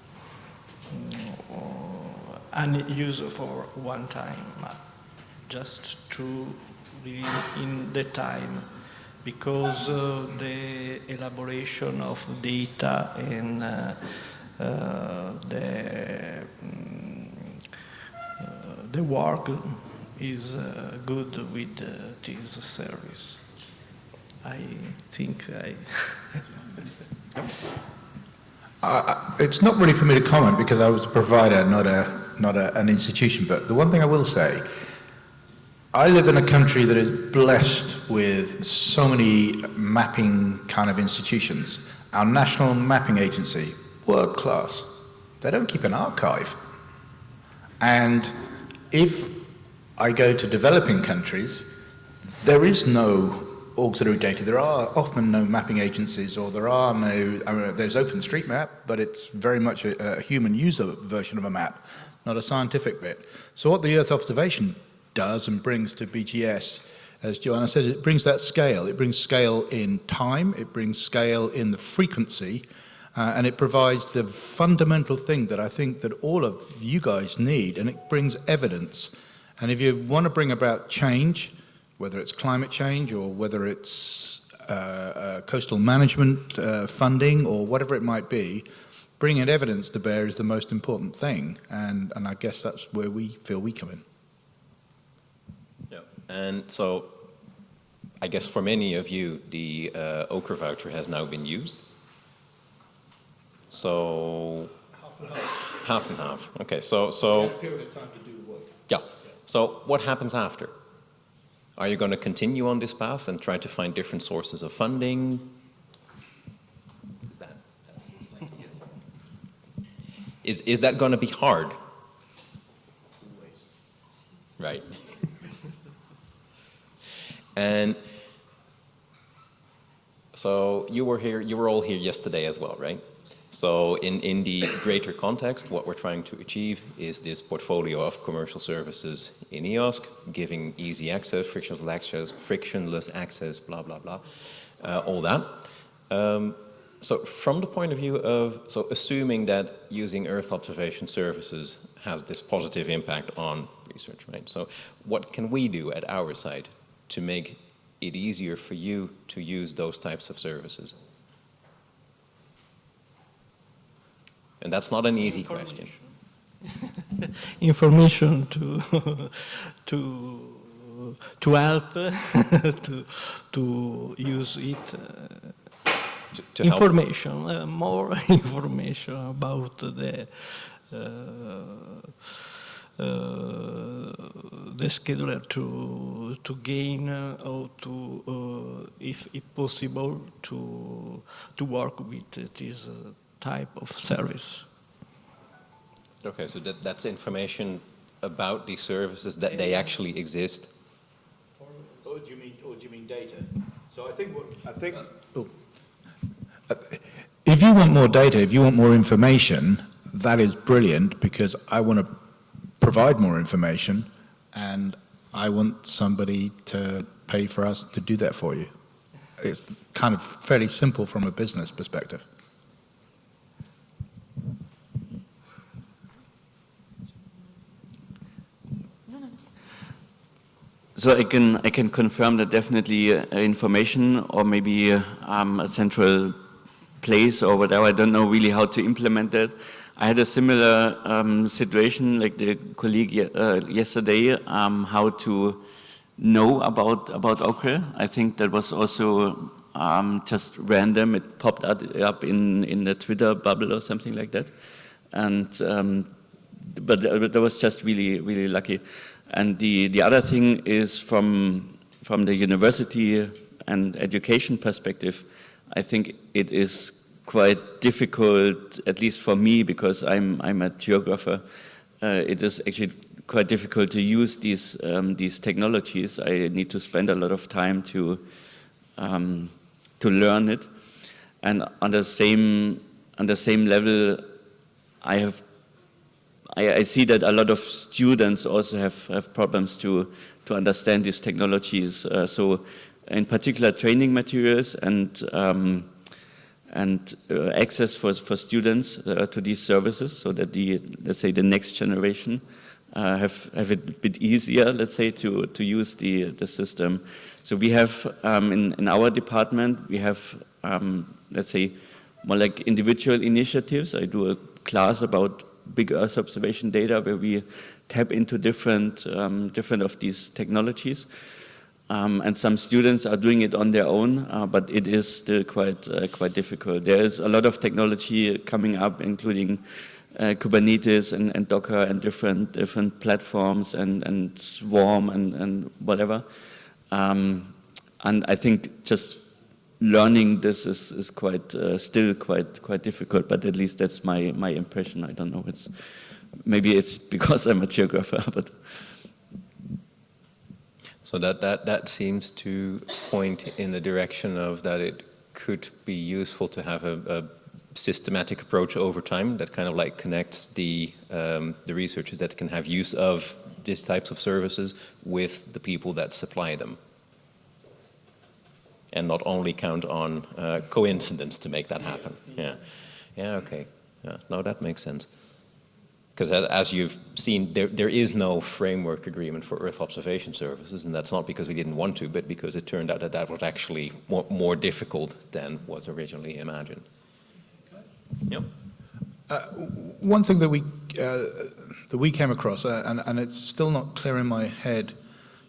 use for one time, just to be in the time, because the elaboration of data and the work is good with this service. I think it's not really for me to comment, because I was a provider, not an institution. But the one thing I will say, I live in a country that is blessed with so many mapping kind of institutions. Our National Mapping Agency, world class. They don't keep an archive. And if I go to developing countries, there is no auxiliary data. There are often no mapping agencies, or there's OpenStreetMap, but it's very much a human user version of a map, not a scientific bit. So what the Earth observation does and brings to BGS, as Joanna said, it brings that scale. It brings scale in time, it brings scale in the frequency, and it provides the fundamental thing that I think that all of you guys need, and it brings evidence. And if you want to bring about change, whether it's climate change or whether it's coastal management funding or whatever it might be, bringing evidence to bear is the most important thing. And I guess that's where we feel we come in. Yeah, and so I guess for many of you, the OCRE voucher has now been used. So half and half. Half and half. Okay, so a period of time to do the work. Yeah. So what happens after? Are you going to continue on this path and try to find different sources of funding? That seems like yes. Is that going to be hard? Always. Right. And you were all here yesterday as well, right? So in the greater context, what we're trying to achieve is this portfolio of commercial services in EOSC, giving easy access, frictionless access, blah, blah, blah, all that. So from the point of view of, so assuming that using Earth observation services has this positive impact on research, right? So what can we do at our side to make it easier for you to use those types of services? And that's not an easy question. Information to help to use it. To information, more information about the scheduler to gain or to, if possible, to work with this type of service. Okay, so that's information about these services that they actually exist. Or do you mean data? So I think if you want more data, if you want more information, that is brilliant, because I want to provide more information and I want somebody to pay for us to do that for you. It's kind of fairly simple from a business perspective. So I can confirm that definitely information, or maybe a central place or whatever. I don't know really how to implement that. I had a similar situation like the colleague yesterday, how to know about OCRE. I think that was also just random. It popped up in the Twitter bubble or something like that. And but that was just really lucky. And the other thing is from the university and education perspective, I think it is quite difficult, at least for me, because I'm a geographer. It is actually quite difficult to use these technologies. I need to spend a lot of time to learn it. And on the same level, I see that a lot of students also have problems to understand these technologies. So in particular, training materials and access for students to these services, so that let's say the next generation have it a bit easier, let's say, to use the system. So we have in our department, we have let's say more like individual initiatives. I do a class about big Earth observation data where we tap into different of these technologies. And some students are doing it on their own, but it is still quite difficult. There is a lot of technology coming up, including Kubernetes and Docker and different platforms and Swarm and whatever. And I think just learning this is still quite difficult, but at least that's my impression. I don't know. Maybe it's because I'm a geographer, but. So that seems to point in the direction of that it could be useful to have a systematic approach over time that kind of like connects the researchers that can have use of these types of services with the people that supply them. And not only count on coincidence to make that happen. Yeah, okay. Yeah. No, that makes sense. Because as you've seen, there is no framework agreement for Earth observation services, and that's not because we didn't want to, but because it turned out that was actually more difficult than was originally imagined. Yep. One thing that we came across, and it's still not clear in my head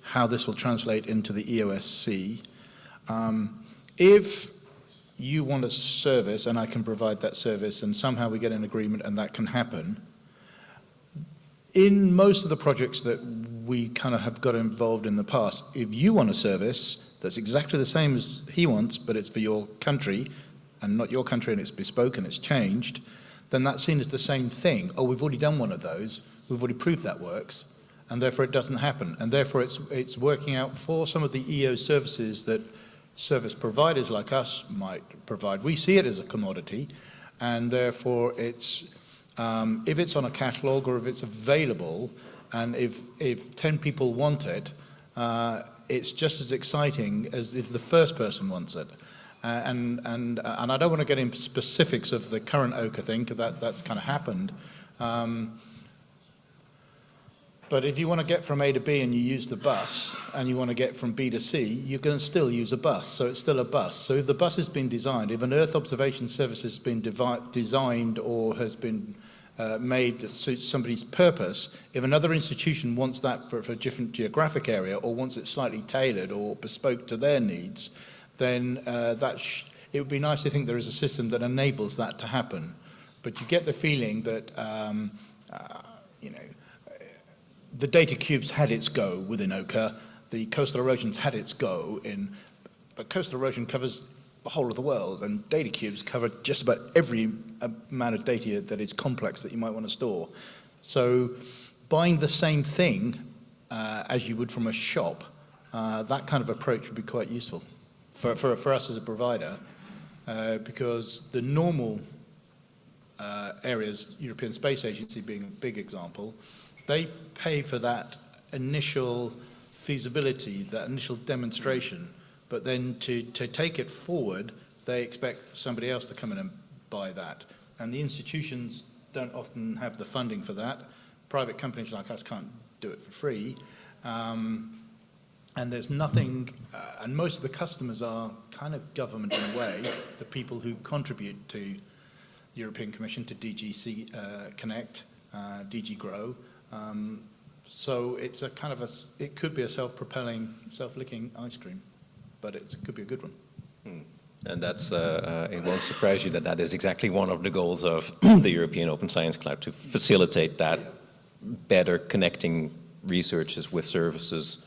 how this will translate into the EOSC. If you want a service and I can provide that service and somehow we get an agreement and that can happen, in most of the projects that we kind of have got involved in the past, if you want a service that's exactly the same as he wants, but it's for your country and not your country and it's bespoke and it's changed, then that's seen as the same thing. Oh, we've already done one of those, we've already proved that works, and therefore it doesn't happen. And therefore it's working out for some of the EO services that service providers like us might provide. We see it as a commodity, and therefore it's, if it's on a catalogue or if it's available, and if 10 people want it, it's just as exciting as if the first person wants it. And I don't want to get into specifics of the current OCRE thing, because that's kind of happened. But if you want to get from A to B and you use the bus, and you want to get from B to C, you're going to still use a bus, so it's still a bus. So if the bus has been designed, if an Earth observation service has been designed or has been made that suits somebody's purpose, if another institution wants that for a different geographic area or wants it slightly tailored or bespoke to their needs, then it would be nice to think there is a system that enables that to happen. But you get the feeling that, you know, the data cubes had its go within OCRE, the coastal erosions had its go but coastal erosion covers the whole of the world, and data cubes cover just about every amount of data that is complex that you might want to store. So buying the same thing as you would from a shop, that kind of approach would be quite useful for us as a provider, because the normal areas, European Space Agency being a big example, they pay for that initial feasibility, that initial demonstration, but then to take it forward, they expect somebody else to come in and buy that. And the institutions don't often have the funding for that. Private companies like us can't do it for free. And there's nothing, and most of the customers are kind of government in a way, the people who contribute to the European Commission, to DG Connect, DG Grow. So it's a kind of it could be a self-propelling, self-licking ice cream, but it could be a good one. And that's, it won't surprise you that that is exactly one of the goals of the European Open Science Cloud, to facilitate that better connecting researchers with services,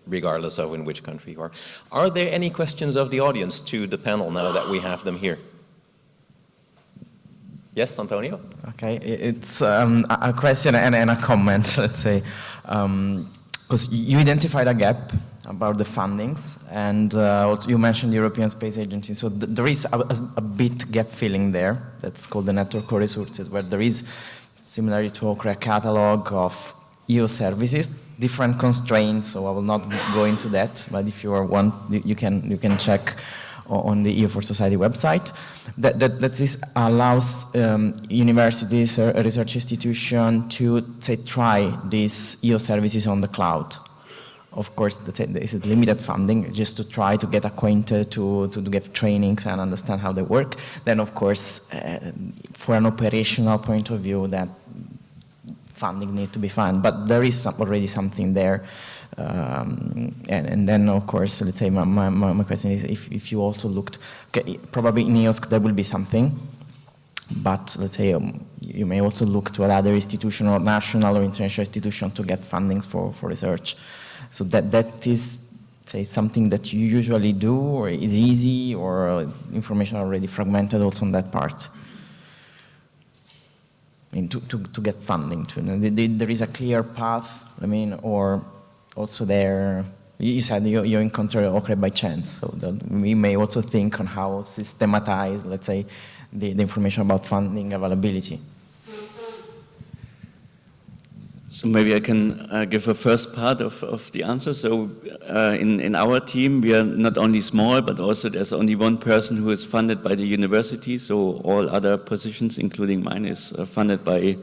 regardless of in which country you are. Are there any questions of the audience to the panel now that we have them here? Yes, Antonio? Okay, it's a question and a comment, let's say. Because you identified a gap about the fundings, and also you mentioned the European Space Agency, so there is a bit gap filling there. That's called the network of resources, where there is, similarly to OCRE, a catalog of EO services, different constraints, so I will not go into that, but if you want, you can check on the EO4Society website. That this allows universities or a research institution to, say, try these EO services on the cloud. Of course, there is limited funding, just to try to get acquainted, to get trainings and understand how they work. Then, of course, for an operational point of view, that funding needs to be found. But there is already something there. And then, of course, let's say my question is if you also looked, okay, probably in EOSC there will be something, but let's say you may also look to another institution or national or international institution to get fundings for research. So that is, say, something that you usually do, or is easy, or information already fragmented also on that part. I mean, to get funding, there is a clear path, I mean, or also there, you said you encountered OCRE by chance, so that we may also think on how systematize, let's say, the information about funding availability. So maybe I can give a first part of the answer. So in our team, we are not only small, but also there's only one person who is funded by the university. So all other positions, including mine, is funded by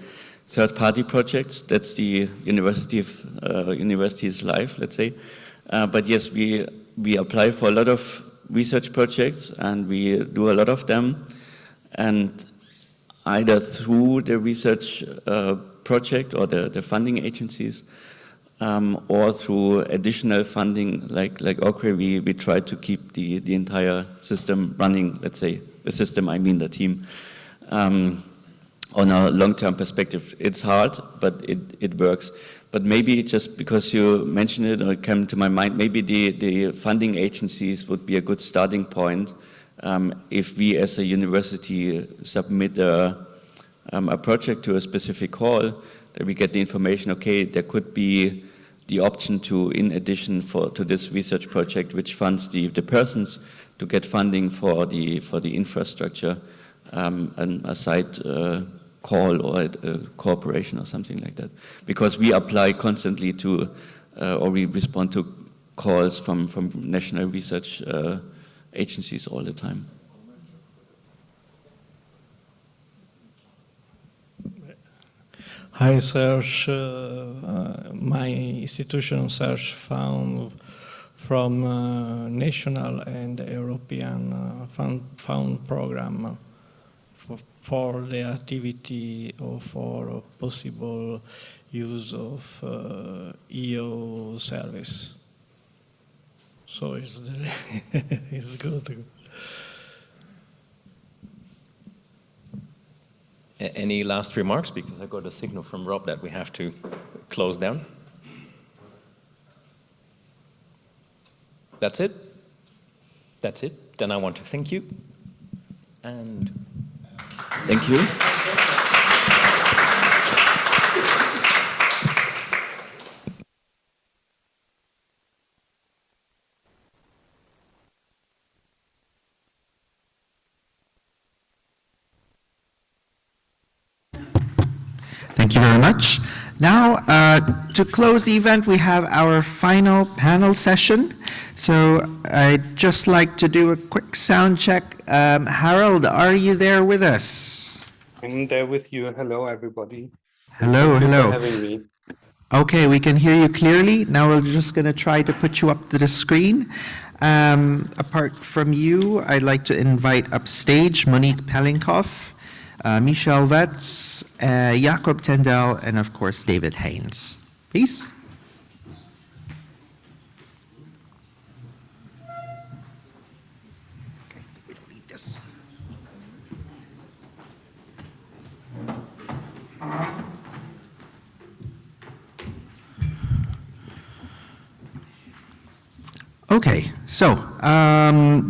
third-party projects. That's the university's life, let's say. But yes, we apply for a lot of research projects, and we do a lot of them. And either through the research project or the funding agencies, or through additional funding like OCRE, we try to keep the entire system running, let's say. The system, I mean the team. On a long-term perspective, it's hard, but it works. But maybe just because you mentioned it, or it came to my mind, maybe the funding agencies would be a good starting point if we as a university submit a project to a specific hall, that we get the information, okay, there could be the option to, in addition to this research project, which funds the persons to get funding for the infrastructure, a side call or a cooperation or something like that. Because we apply constantly to, or we respond to calls from national research agencies all the time. I search, my institution search found from national and European fund program for the activity or for possible use of EO service. So it's, it's good. Any last remarks? Because I got a signal from Rob that we have to close down. That's it? That's it? Then I want to thank you. And thank you. Thank you very much. Now, to close the event, we have our final panel session. So I'd just like to do a quick sound check. Harold, are you there with us? I'm there with you. Hello, everybody. Hello, Thank you hello. for having me. Okay, we can hear you clearly. Now we're just going to try to put you up to the screen. Apart from you, I'd like to invite upstage Monique Pellinkhoff, Michel Vetz, Jakob Tendel, and of course David Haynes. Please. Okay, so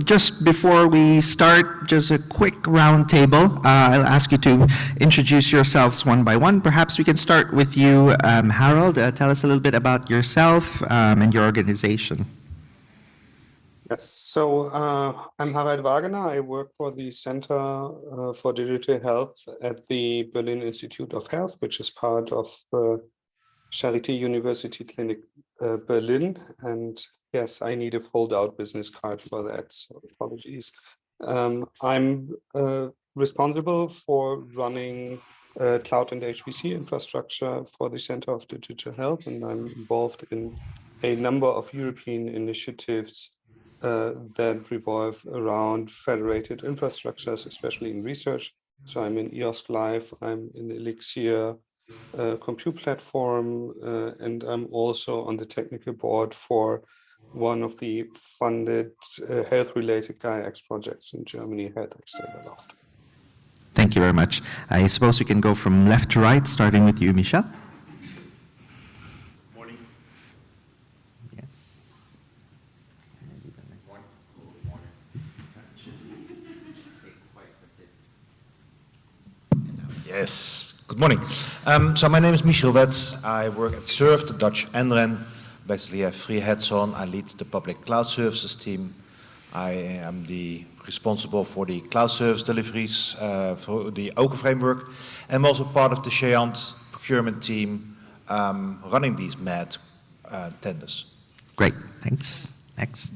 just before we start, just a quick round table. I'll ask you to introduce yourselves one by one. Perhaps we can start with you, Harold. Tell us a little bit about yourself and your organization. Yes, so I'm Harald Wagener. I work for the Center for Digital Health at the Berlin Institute of Health, which is part of the Charité University Clinic Berlin. And yes, I need a fold-out business card for that, so apologies. I'm responsible for running cloud and HPC infrastructure for the Center of Digital Health, and I'm involved in a number of European initiatives that revolve around federated infrastructures, especially in research. So I'm in EOSC Live, I'm in Elixir compute platform, and I'm also on the technical board for one of the funded health-related GaiaX projects in Germany, HealthX Data Loft. Thank you very much. I suppose we can go from left to right, starting with you, Michel. Morning. Yes. Yes, good morning. So my name is Michel Vetz. I work at SURF, the Dutch NREN. Basically, I have 3 hats on. I lead the public cloud services team. I am responsible for the cloud service deliveries for the OCRE framework. I'm also part of the Semantic procurement team running these mad tenders. Great, thanks. Next.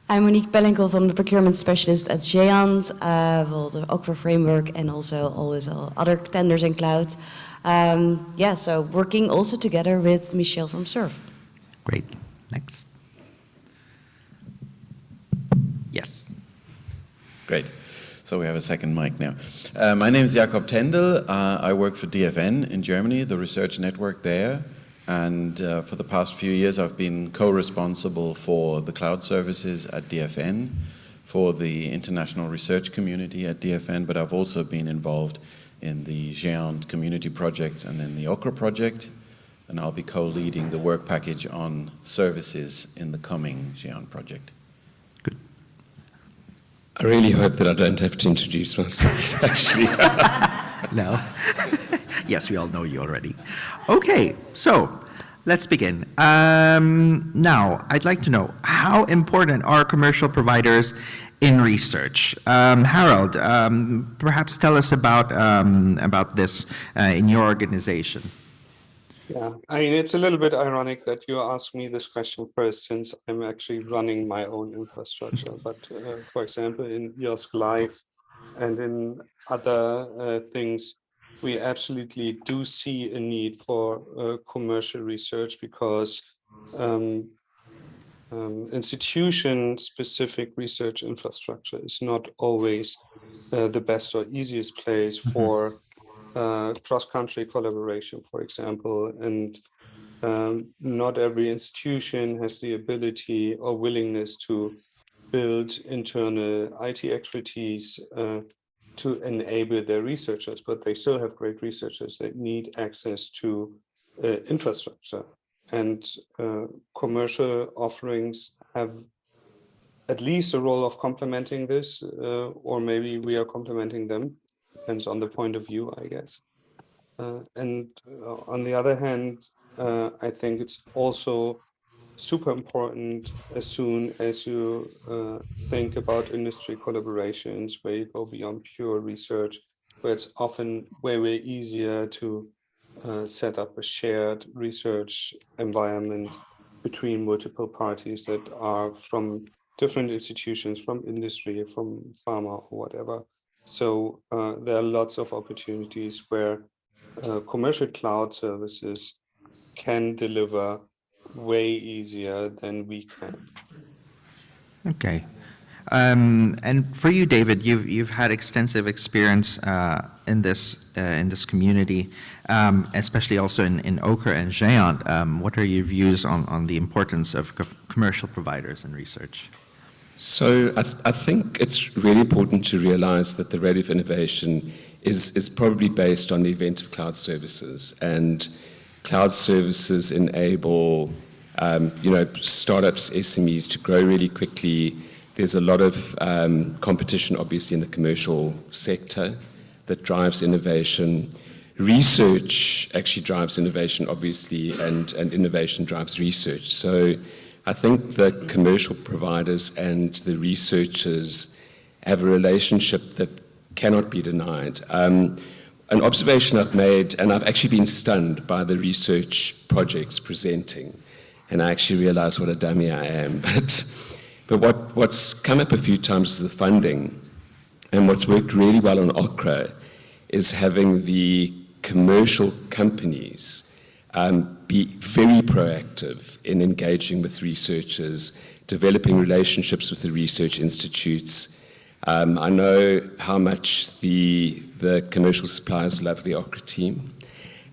I'm Monique Pellinkhoff. I'm the procurement specialist at Semantic for the OCRE framework and also all these other tenders in cloud. Yeah, so working also together with Michel from SURF. Great. Next. Yes. Great. So we have a second mic now. My name is Jakob Tendel. I work for DFN in Germany, the research network there. And for the past few years, I've been co-responsible for the cloud services at DFN, for the international research community at DFN, but I've also been involved in the Géant community projects and then the OCRE project. And I'll be co-leading the work package on services in the coming Géant project. Good. I really hope that I don't have to introduce myself, actually. No. Yes, we all know you already. Okay, so let's begin. Now, I'd like to know, how important are commercial providers in research? Harold, perhaps tell us about this in your organization. Yeah, I mean, it's a little bit ironic that you ask me this question first, since I'm actually running my own infrastructure. But for example, in EOSC Live and in other things, we absolutely do see a need for commercial research, because institution-specific research infrastructure is not always the best or easiest place for cross-country collaboration, for example, and not every institution has the ability or willingness to build internal IT expertise to enable their researchers, but they still have great researchers that need access to infrastructure. And commercial offerings have at least a role of complementing this, or maybe we are complementing them. Depends on the point of view, I guess. And on the other hand, I think it's also super important as soon as you think about industry collaborations where you go beyond pure research, where it's often way, way easier to set up a shared research environment between multiple parties that are from different institutions, from industry, from pharma or whatever. So there are lots of opportunities where commercial cloud services can deliver way easier than we can. Okay. And for you, David, you've had extensive experience in this community, especially also in OCRE and GÉANT. What are your views on the importance of commercial providers in research? So I think it's really important to realize that the rate of innovation is probably based on the event of cloud services, and cloud services enable startups, SMEs to grow really quickly. There's a lot of competition, obviously, in the commercial sector that drives innovation. Research actually drives innovation, obviously, and innovation drives research. So I think the commercial providers and the researchers have a relationship that cannot be denied. An observation I've made, and I've actually been stunned by the research projects presenting, and I actually realize what a dummy I am. But what's come up a few times is the funding, and what's worked really well on OCRE is having the commercial companies be very proactive in engaging with researchers, developing relationships with the research institutes. I know how much the commercial suppliers love the OCRE team,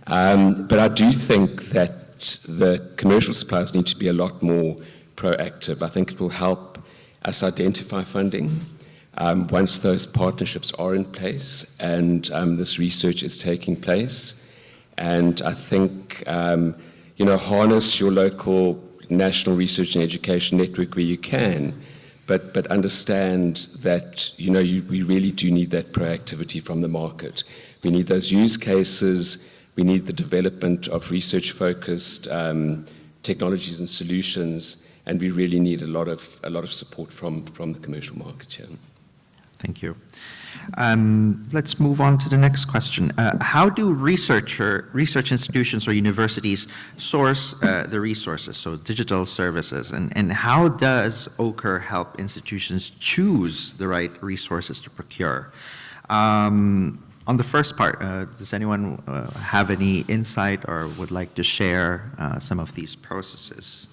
but I do think that the commercial suppliers need to be a lot more proactive. I think it will help us identify funding once those partnerships are in place and this research is taking place. And I think, harness your local national research and education network where you can, but understand that, we really do need that proactivity from the market. We need those use cases. We need the development of research-focused technologies and solutions, and we really need a lot of support from the commercial market here. Thank you. Let's move on to the next question. How do research institutions or universities source the resources, so digital services, and how does OCRE help institutions choose the right resources to procure? On the first part, does anyone have any insight or would like to share some of these processes?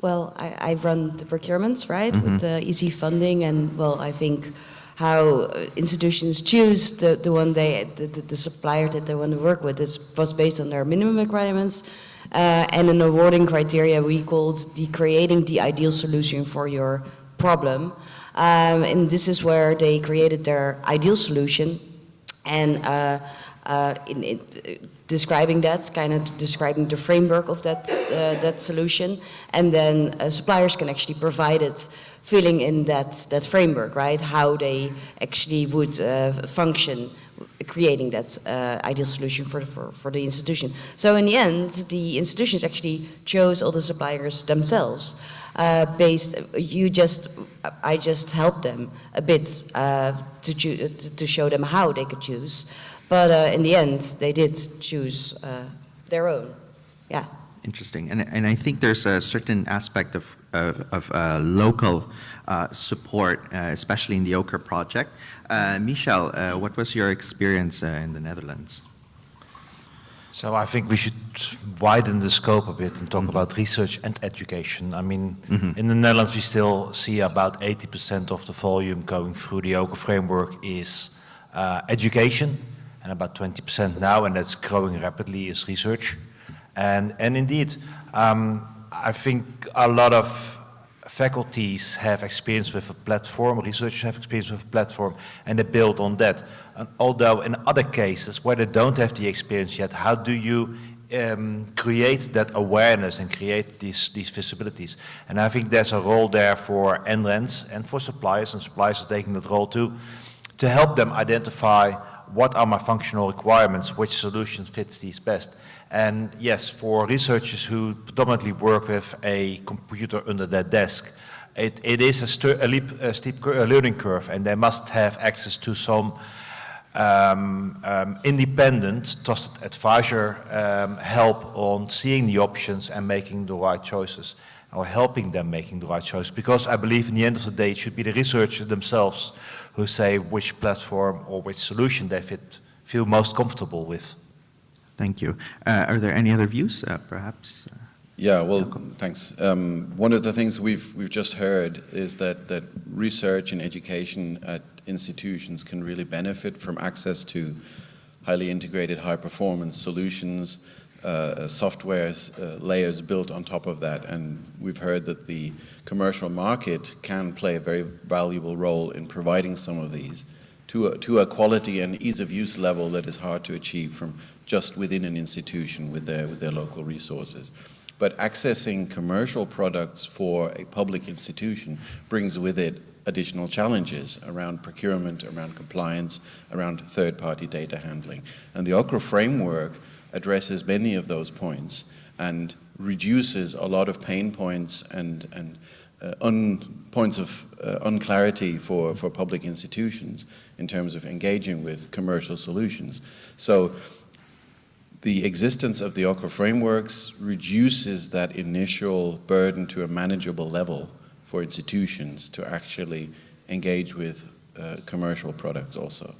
Well, I've run the procurements, right, with the easy funding, and I think how institutions choose the supplier that they want to work with was based on their minimum requirements and an awarding criteria we called creating the ideal solution for your problem. And this is where they created their ideal solution. And in describing that, kind of describing the framework of that solution, and then suppliers can actually provide it, filling in that framework, right? How they actually would function, creating that ideal solution for the institution. So in the end, the institutions actually chose all the suppliers themselves. I just helped them a bit to show them how they could choose. But in the end, they did choose their own. Yeah. Interesting, and I think there's a certain aspect of local support, especially in the OCRE project. Michel, what was your experience in the Netherlands? So I think we should widen the scope a bit and talk about research and education. I mean, in the Netherlands, we still see about 80% of the volume going through the OCRE framework is education, and about 20% now, and that's growing rapidly, is research. And indeed, I think a lot of faculties have experience with a platform, researchers have experience with a platform, and they build on that. And although in other cases where they don't have the experience yet, how do you create that awareness and create these visibilities? And I think there's a role there for NRENs and for suppliers, and suppliers are taking that role too, to help them identify what are my functional requirements, which solution fits these best. And yes, for researchers who predominantly work with a computer under their desk, it is a steep learning curve, and they must have access to some independent, trusted advisor help on seeing the options and making the right choices, or helping them making the right choices. Because I believe in the end of the day, it should be the researchers themselves who say which platform or which solution they feel most comfortable with. Thank you. Are there any other views, perhaps? Yeah, well, thanks. One of the things we've just heard is that research and education at institutions can really benefit from access to highly integrated, high-performance solutions, software layers built on top of that. And we've heard that the commercial market can play a very valuable role in providing some of these to a quality and ease of use level that is hard to achieve from just within an institution with their local resources. But accessing commercial products for a public institution brings with it additional challenges around procurement, around compliance, around third-party data handling. And the OCRE framework addresses many of those points and reduces a lot of pain points and points of unclarity for public institutions in terms of engaging with commercial solutions. So the existence of the OCRE frameworks reduces that initial burden to a manageable level for institutions to actually engage with commercial products also.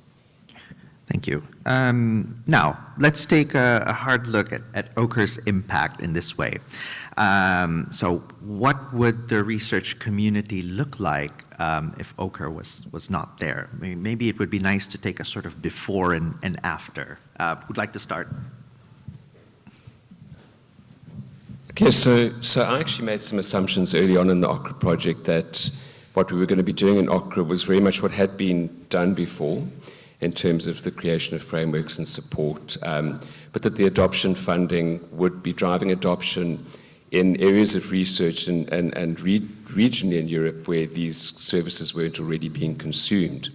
Thank you. Now, let's take a hard look at OCRE's impact in this way. So what would the research community look like if OCRE was not there? Maybe it would be nice to take a sort of before and after. Who'd like to start? Okay, so I actually made some assumptions early on in the OCRE project that what we were going to be doing in OCRE was very much what had been done before in terms of the creation of frameworks and support, but that the adoption funding would be driving adoption in areas of research and regionally in Europe where these services weren't already being consumed.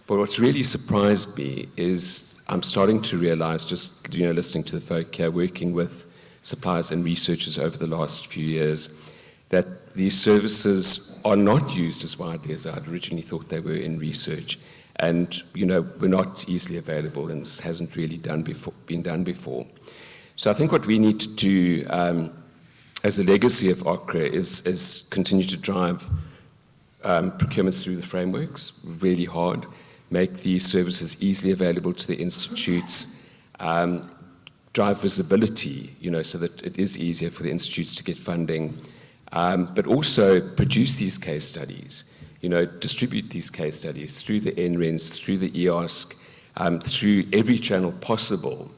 But what's really surprised me is I'm starting to realize, just listening to the folk here, working with suppliers and researchers over the last few years, that these services are not used as widely as I'd originally thought they were in research. And, we're not easily available, and this hasn't really been done before. So I think what we need to do as a legacy of OCRE is continue to drive procurements through the frameworks really hard, make these services easily available to the institutes, drive visibility, so that it is easier for the institutes to get funding, but also produce these case studies, distribute these case studies through the NRENs, through the EOSC, through every channel possible,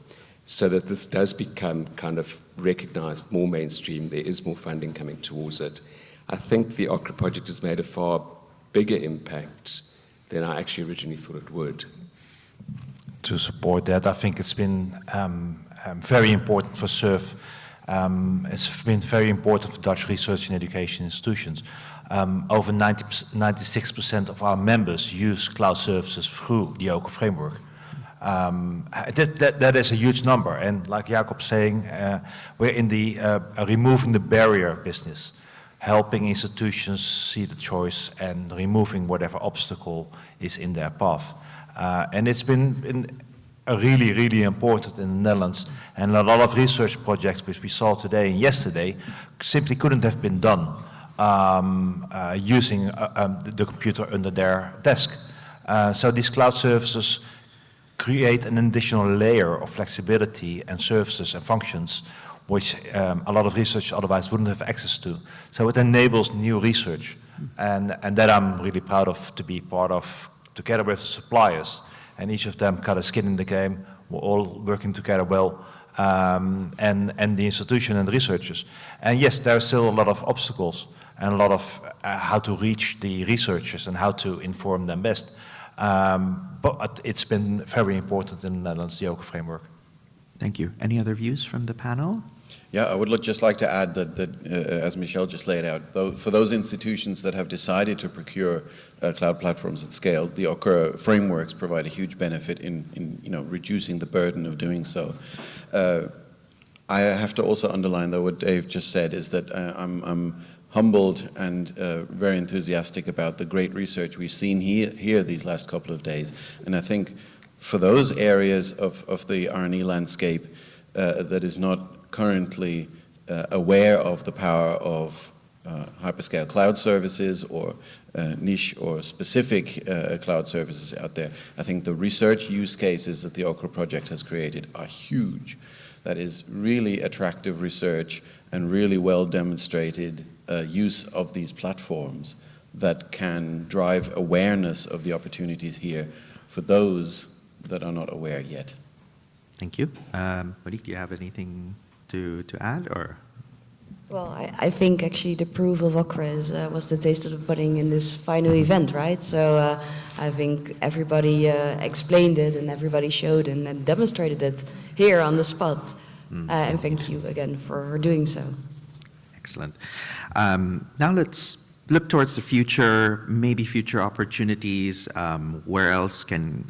so that this does become kind of recognized, more mainstream, there is more funding coming towards it. I think the OCRE project has made a far bigger impact than I actually originally thought it would. to support that. I think it's been very important for SURF. It's been very important for Dutch research and education institutions. Over 96% of our members use cloud services through the OCRE framework. That is a huge number, and like Jacob's saying, we're in the removing the barrier business, helping institutions see the choice and removing whatever obstacle is in their path. And it's been really, really important in the Netherlands, and a lot of research projects which we saw today and yesterday simply couldn't have been done using the computer under their desk. So these cloud services create an additional layer of flexibility and services and functions which a lot of research otherwise wouldn't have access to. So it enables new research, and that I'm really proud of to be part of, together with suppliers, and each of them got a skin in the game. We're all working together well, and the institution and the researchers. And yes, there are still a lot of obstacles and a lot of how to reach the researchers and how to inform them best. But it's been very important in the Netherlands, the OCRE framework. Thank you. Any other views from the panel? Yeah, I would just like to add that as Michel just laid out, for those institutions that have decided to procure cloud platforms at scale, the OCRE frameworks provide a huge benefit in reducing the burden of doing so. I have to also underline, though, what Dave just said is that I'm humbled and very enthusiastic about the great research we've seen here these last couple of days. And I think for those areas of the R&E landscape that is not currently aware of the power of hyperscale cloud services or niche or specific cloud services out there, I think the research use cases that the OCRE project has created are huge. That is really attractive research and really well demonstrated use of these platforms that can drive awareness of the opportunities here for those that are not aware yet. Thank you. Monique, do you have anything to add, or? Well, I think actually the proof of OCRE was the taste of the pudding in this final event, right? So I think everybody explained it and everybody showed and demonstrated it here on the spot. And thank you again for doing so. Excellent. Now let's look towards the future, maybe future opportunities. Where else can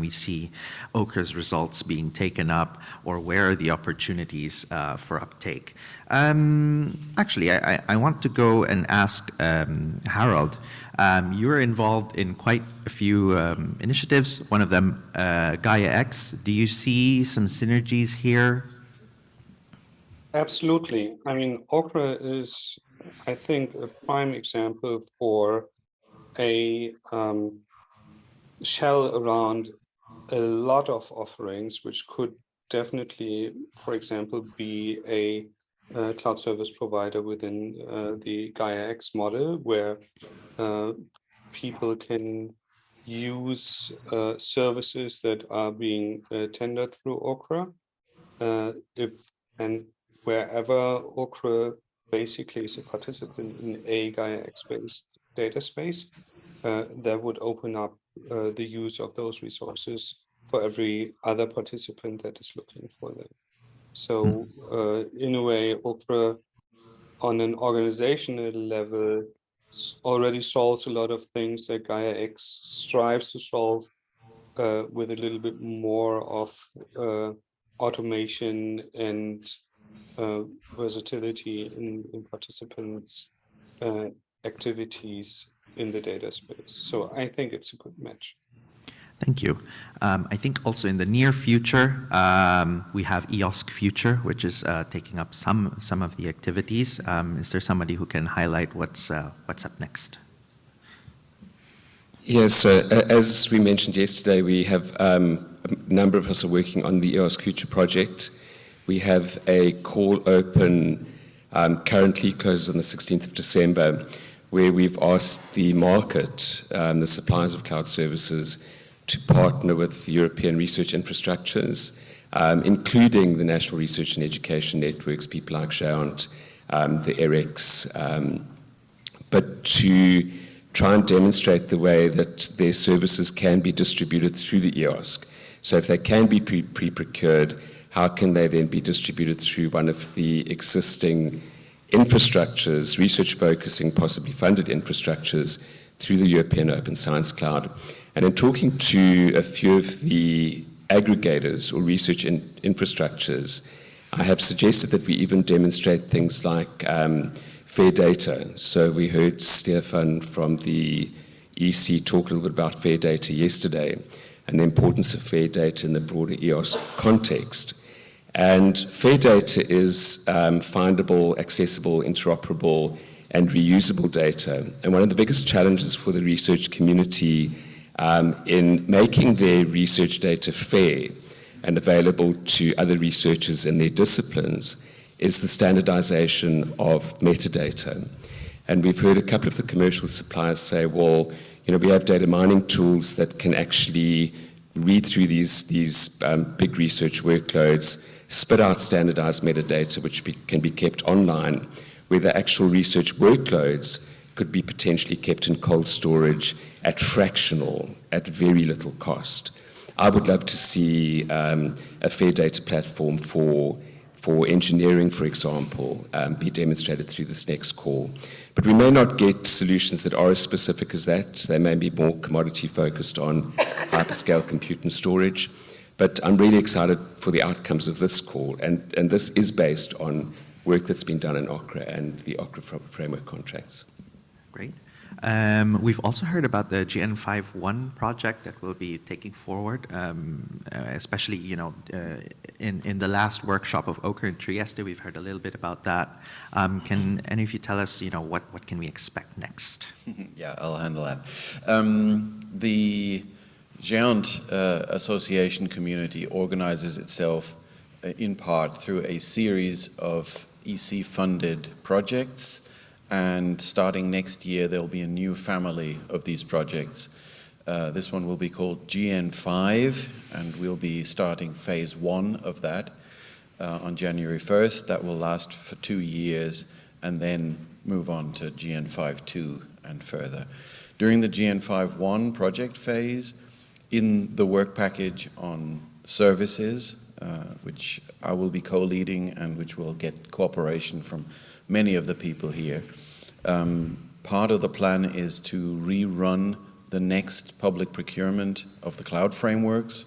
we see OCRE's results being taken up, or where are the opportunities for uptake? Actually, I want to go and ask Harold. You're involved in quite a few initiatives, one of them GaiaX. Do you see some synergies here? Absolutely. I mean, OCRE is, I think, a prime example for a shell around a lot of offerings, which could definitely, for example, be a cloud service provider within the GaiaX model, where people can use services that are being tendered through OCRE, and wherever OCRE basically is a participant in a GaiaX-based data space, that would open up the use of those resources for every other participant that is looking for them. So in a way, OCRE on an organizational level already solves a lot of things that GaiaX strives to solve with a little bit more of automation and versatility in participants' activities in the data space. So I think it's a good match. Thank you. I think also in the near future, we have EOSC Future, which is taking up some of the activities. Is there somebody who can highlight what's up next? Yes, as we mentioned yesterday, we have a number of us are working on the EOSC Future project. We have a call open currently closes on the 16th of December, where we've asked the market, the suppliers of cloud services, to partner with European research infrastructures, including the National Research and Education Networks, people like GÉANT, the ERICS, but to try and demonstrate the way that their services can be distributed through the EOSC. So if they can be pre-procured, how can they then be distributed through one of the existing infrastructures, research focusing, possibly funded infrastructures, through the European Open Science Cloud? And in talking to a few of the aggregators or research infrastructures, I have suggested that we even demonstrate things like fair data. So we heard Stefan from the EC talk a little bit about fair data yesterday and the importance of fair data in the broader EOS context. And fair data is findable, accessible, interoperable, and reusable data. And one of the biggest challenges for the research community in making their research data fair and available to other researchers in their disciplines is the standardization of metadata. And we've heard a couple of the commercial suppliers say, well, we have data mining tools that can actually read through these big research workloads, spit out standardized metadata, which can be kept online, where the actual research workloads could be potentially kept in cold storage at fractional, at very little cost. I would love to see a fair data platform for engineering, for example, be demonstrated through this next call. But we may not get solutions that are as specific as that. They may be more commodity focused on hyperscale compute and storage. But I'm really excited for the outcomes of this call. And this is based on work that's been done in OCRE and the OCRE framework contracts. Great. We've also heard about the GN51 project that we'll be taking forward, especially, in the last workshop of OCRE in Trieste, we've heard a little bit about that. Can any of you tell us, what can we expect next? Yeah, I'll handle that. The Géant Association community organizes itself in part through a series of EC-funded projects. And starting next year, there'll be a new family of these projects. This one will be called GN5, and we'll be starting phase 1 of that on January 1st. That will last for 2 years, and then move on to GN5-2 and further. During the GN5-1 project phase, in the work package on services, which I will be co-leading and which will get cooperation from many of the people here. Part of the plan is to rerun the next public procurement of the cloud frameworks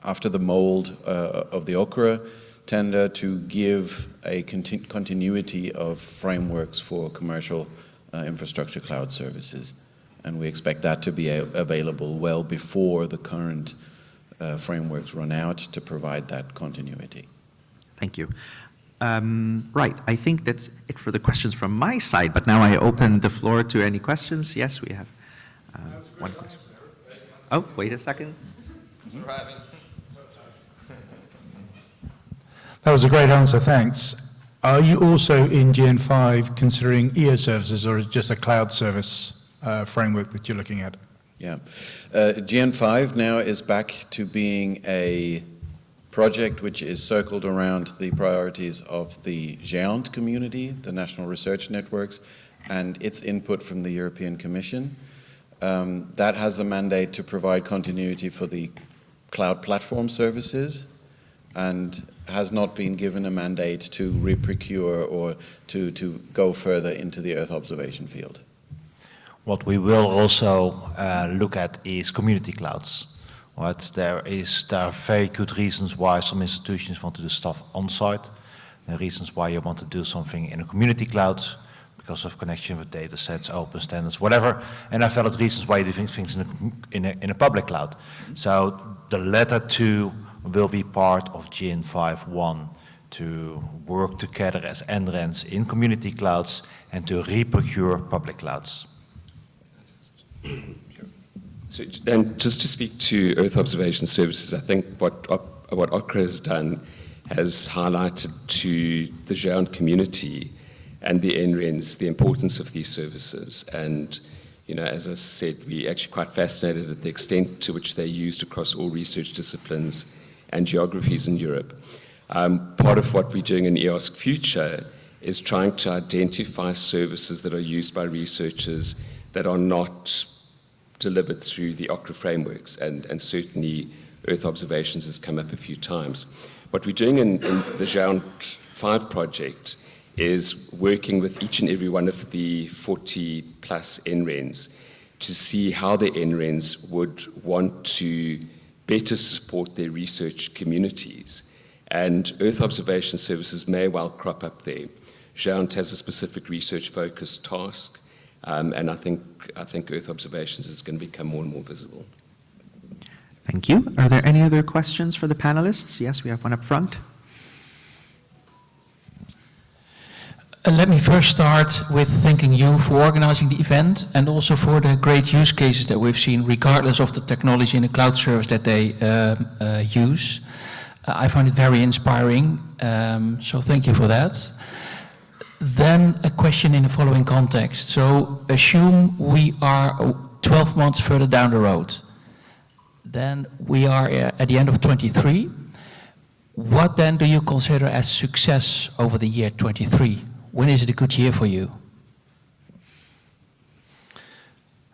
after the mold of the OCRE tender, to give a continuity of frameworks for commercial infrastructure cloud services. And we expect that to be available well before the current frameworks run out, to provide that continuity. Thank you. Right, I think that's it for the questions from my side, but now I open the floor to any questions. Yes, we have one question. Oh, wait a second. That was a great answer, thanks. Are you also in GN5 considering EO services, or is it just a cloud service framework that you're looking at? Yeah, GN5 now is back to being a project which is circled around the priorities of the Géant community, the national research networks, and its input from the European Commission. That has a mandate to provide continuity for the cloud platform services, and has not been given a mandate to reprocure or to go further into the Earth observation field. What we will also look at is community clouds. Right? There are very good reasons why some institutions want to do stuff on-site. There are reasons why you want to do something in a community cloud because of connection with data sets, open standards, whatever. And there are valid reasons why you do things in a public cloud. So the latter two will be part of GN5-1 to work together as NRENs in community clouds and to reprocure public clouds. So, and just to speak to Earth observation services, I think what OCRE has done has highlighted to the Géant community and the NRENs the importance of these services. And, as I said, we're actually quite fascinated at the extent to which they're used across all research disciplines and geographies in Europe. Part of what we're doing in EOSC Future is trying to identify services that are used by researchers that are not delivered through the OCRE frameworks, and certainly Earth observations has come up a few times. What we're doing in the Giant 5 project is working with each and every one of the 40 plus NRENs to see how the NRENs would want to better support their research communities. And Earth observation services may well crop up there. Giant has a specific research-focused task, and I think Earth observations is going to become more and more visible. Thank you. Are there any other questions for the panelists? Yes, we have one up front. Let me first start with thanking you for organizing the event and also for the great use cases that we've seen, regardless of the technology and the cloud service that they use. I find it very inspiring, so thank you for that. Then a question in the following context. So assume we are 12 months further down the road. Then we are at the end of 23. What then do you consider as success over the year 23? When is it a good year for you?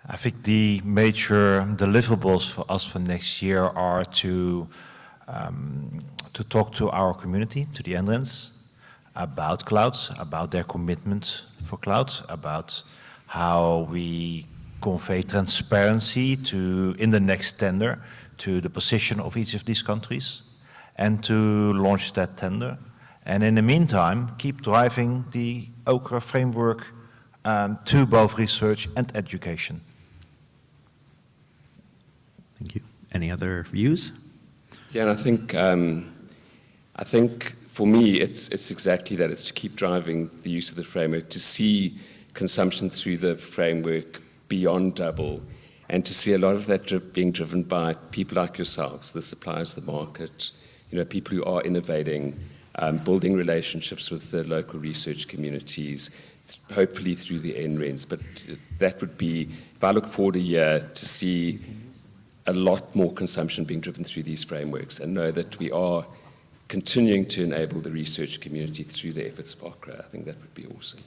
I think the major deliverables for us for next year are to talk to our community, to the NRENs, about clouds, about their commitment for clouds, about how we convey transparency in the next tender to the position of each of these countries, and to launch that tender. And in the meantime, keep driving the OCRE framework to both research and education. Thank you. Any other views? Yeah, and I think for me, it's exactly that. It's to keep driving the use of the framework, to see consumption through the framework beyond double, and to see a lot of that being driven by people like yourselves, the suppliers, the market, people who are innovating, building relationships with the local research communities, hopefully through the NRENs. But that would be, if I look forward a year, to see a lot more consumption being driven through these frameworks, and know that we are continuing to enable the research community through the efforts of OCRE. I think that would be awesome.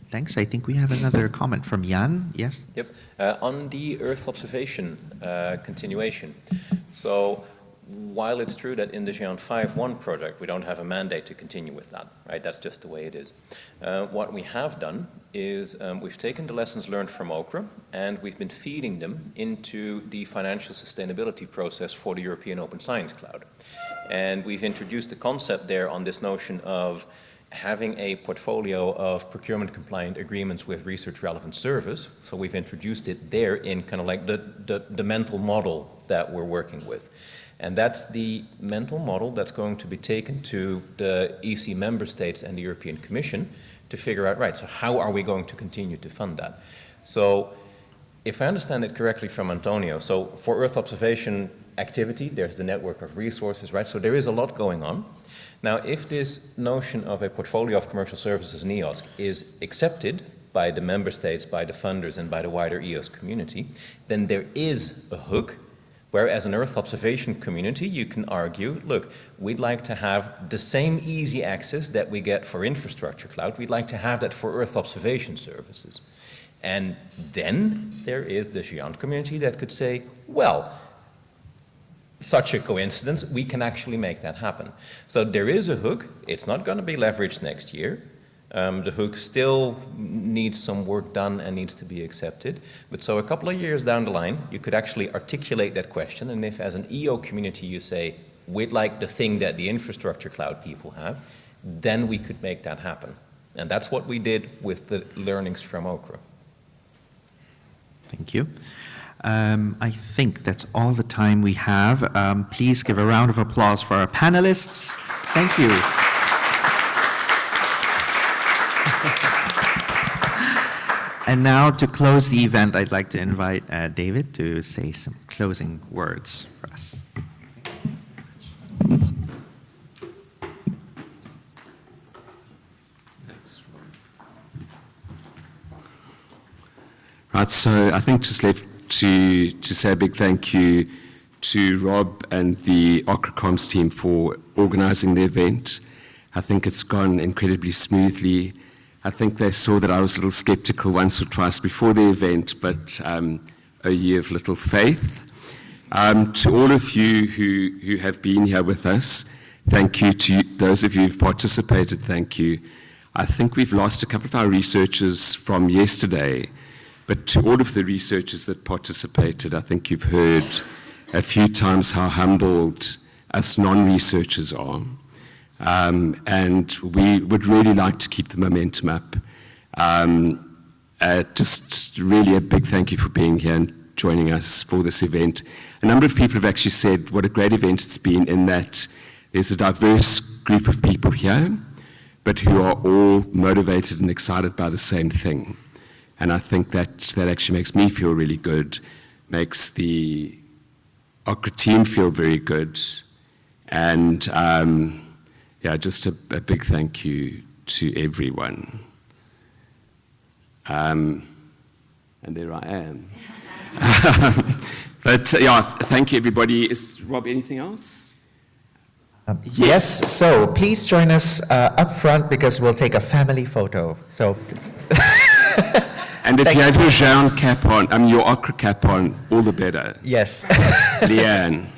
Thanks. I think we have another comment from Jan. Yes? Yep. On the Earth observation continuation. So while it's true that in the Giant 5.1 project we don't have a mandate to continue with that, right? That's just the way it is. What we have done is we've taken the lessons learned from OCRE and we've been feeding them into the financial sustainability process for the European Open Science Cloud. And we've introduced the concept there on this notion of having a portfolio of procurement compliant agreements with research relevant service. So we've introduced it there in kind of like the mental model that we're working with. And that's the mental model that's going to be taken to the EC member states and the European Commission to figure out, right, so how are we going to continue to fund that? So if I understand it correctly from Antonio, so for Earth observation activity, there's the network of resources, right? So there is a lot going on. Now, if this notion of a portfolio of commercial services in EOSC is accepted by the member states, by the funders, and by the wider EOSC community, then there is a hook. Whereas an Earth observation community, you can argue, look, we'd like to have the same easy access that we get for infrastructure cloud, we'd like to have that for Earth observation services. And then there is the Giant community that could say, well, such a coincidence, we can actually make that happen. So there is a hook, it's not going to be leveraged next year. The hook still needs some work done and needs to be accepted. But so a couple of years down the line, you could actually articulate that question. And if as an EO community you say, we'd like the thing that the infrastructure cloud people have, then we could make that happen. And that's what we did with the learnings from OCRE. Thank you. I think that's all the time we have. Please give a round of applause for our panelists. Thank you. And now, to close the event, I'd like to invite David to say some closing words for us. Right, so I think just left to say a big thank you to Rob and the OCRE Comms team for organizing the event. I think it's gone incredibly smoothly. I think they saw that I was a little skeptical once or twice before the event, but a year of little faith. To all of you who have been here with us, thank you. To those of you who've participated, thank you. I think we've lost a couple of our researchers from yesterday, but to all of the researchers that participated, I think you've heard a few times how humbled us non-researchers are. And we would really like to keep the momentum up. Just really a big thank you for being here and joining us for this event. A number of people have actually said what a great event it's been, in that there's a diverse group of people here, but who are all motivated and excited by the same thing. And I think that actually makes me feel really good, makes the OCRE team feel very good. And yeah, just a big thank you to everyone. And there I am. But yeah, thank you everybody. Is Rob, anything else? Yes, so please join us up front because we'll take a family photo. So, and if you have your Jean cap on, your OCRE cap on, all the better. Yes. Leanne.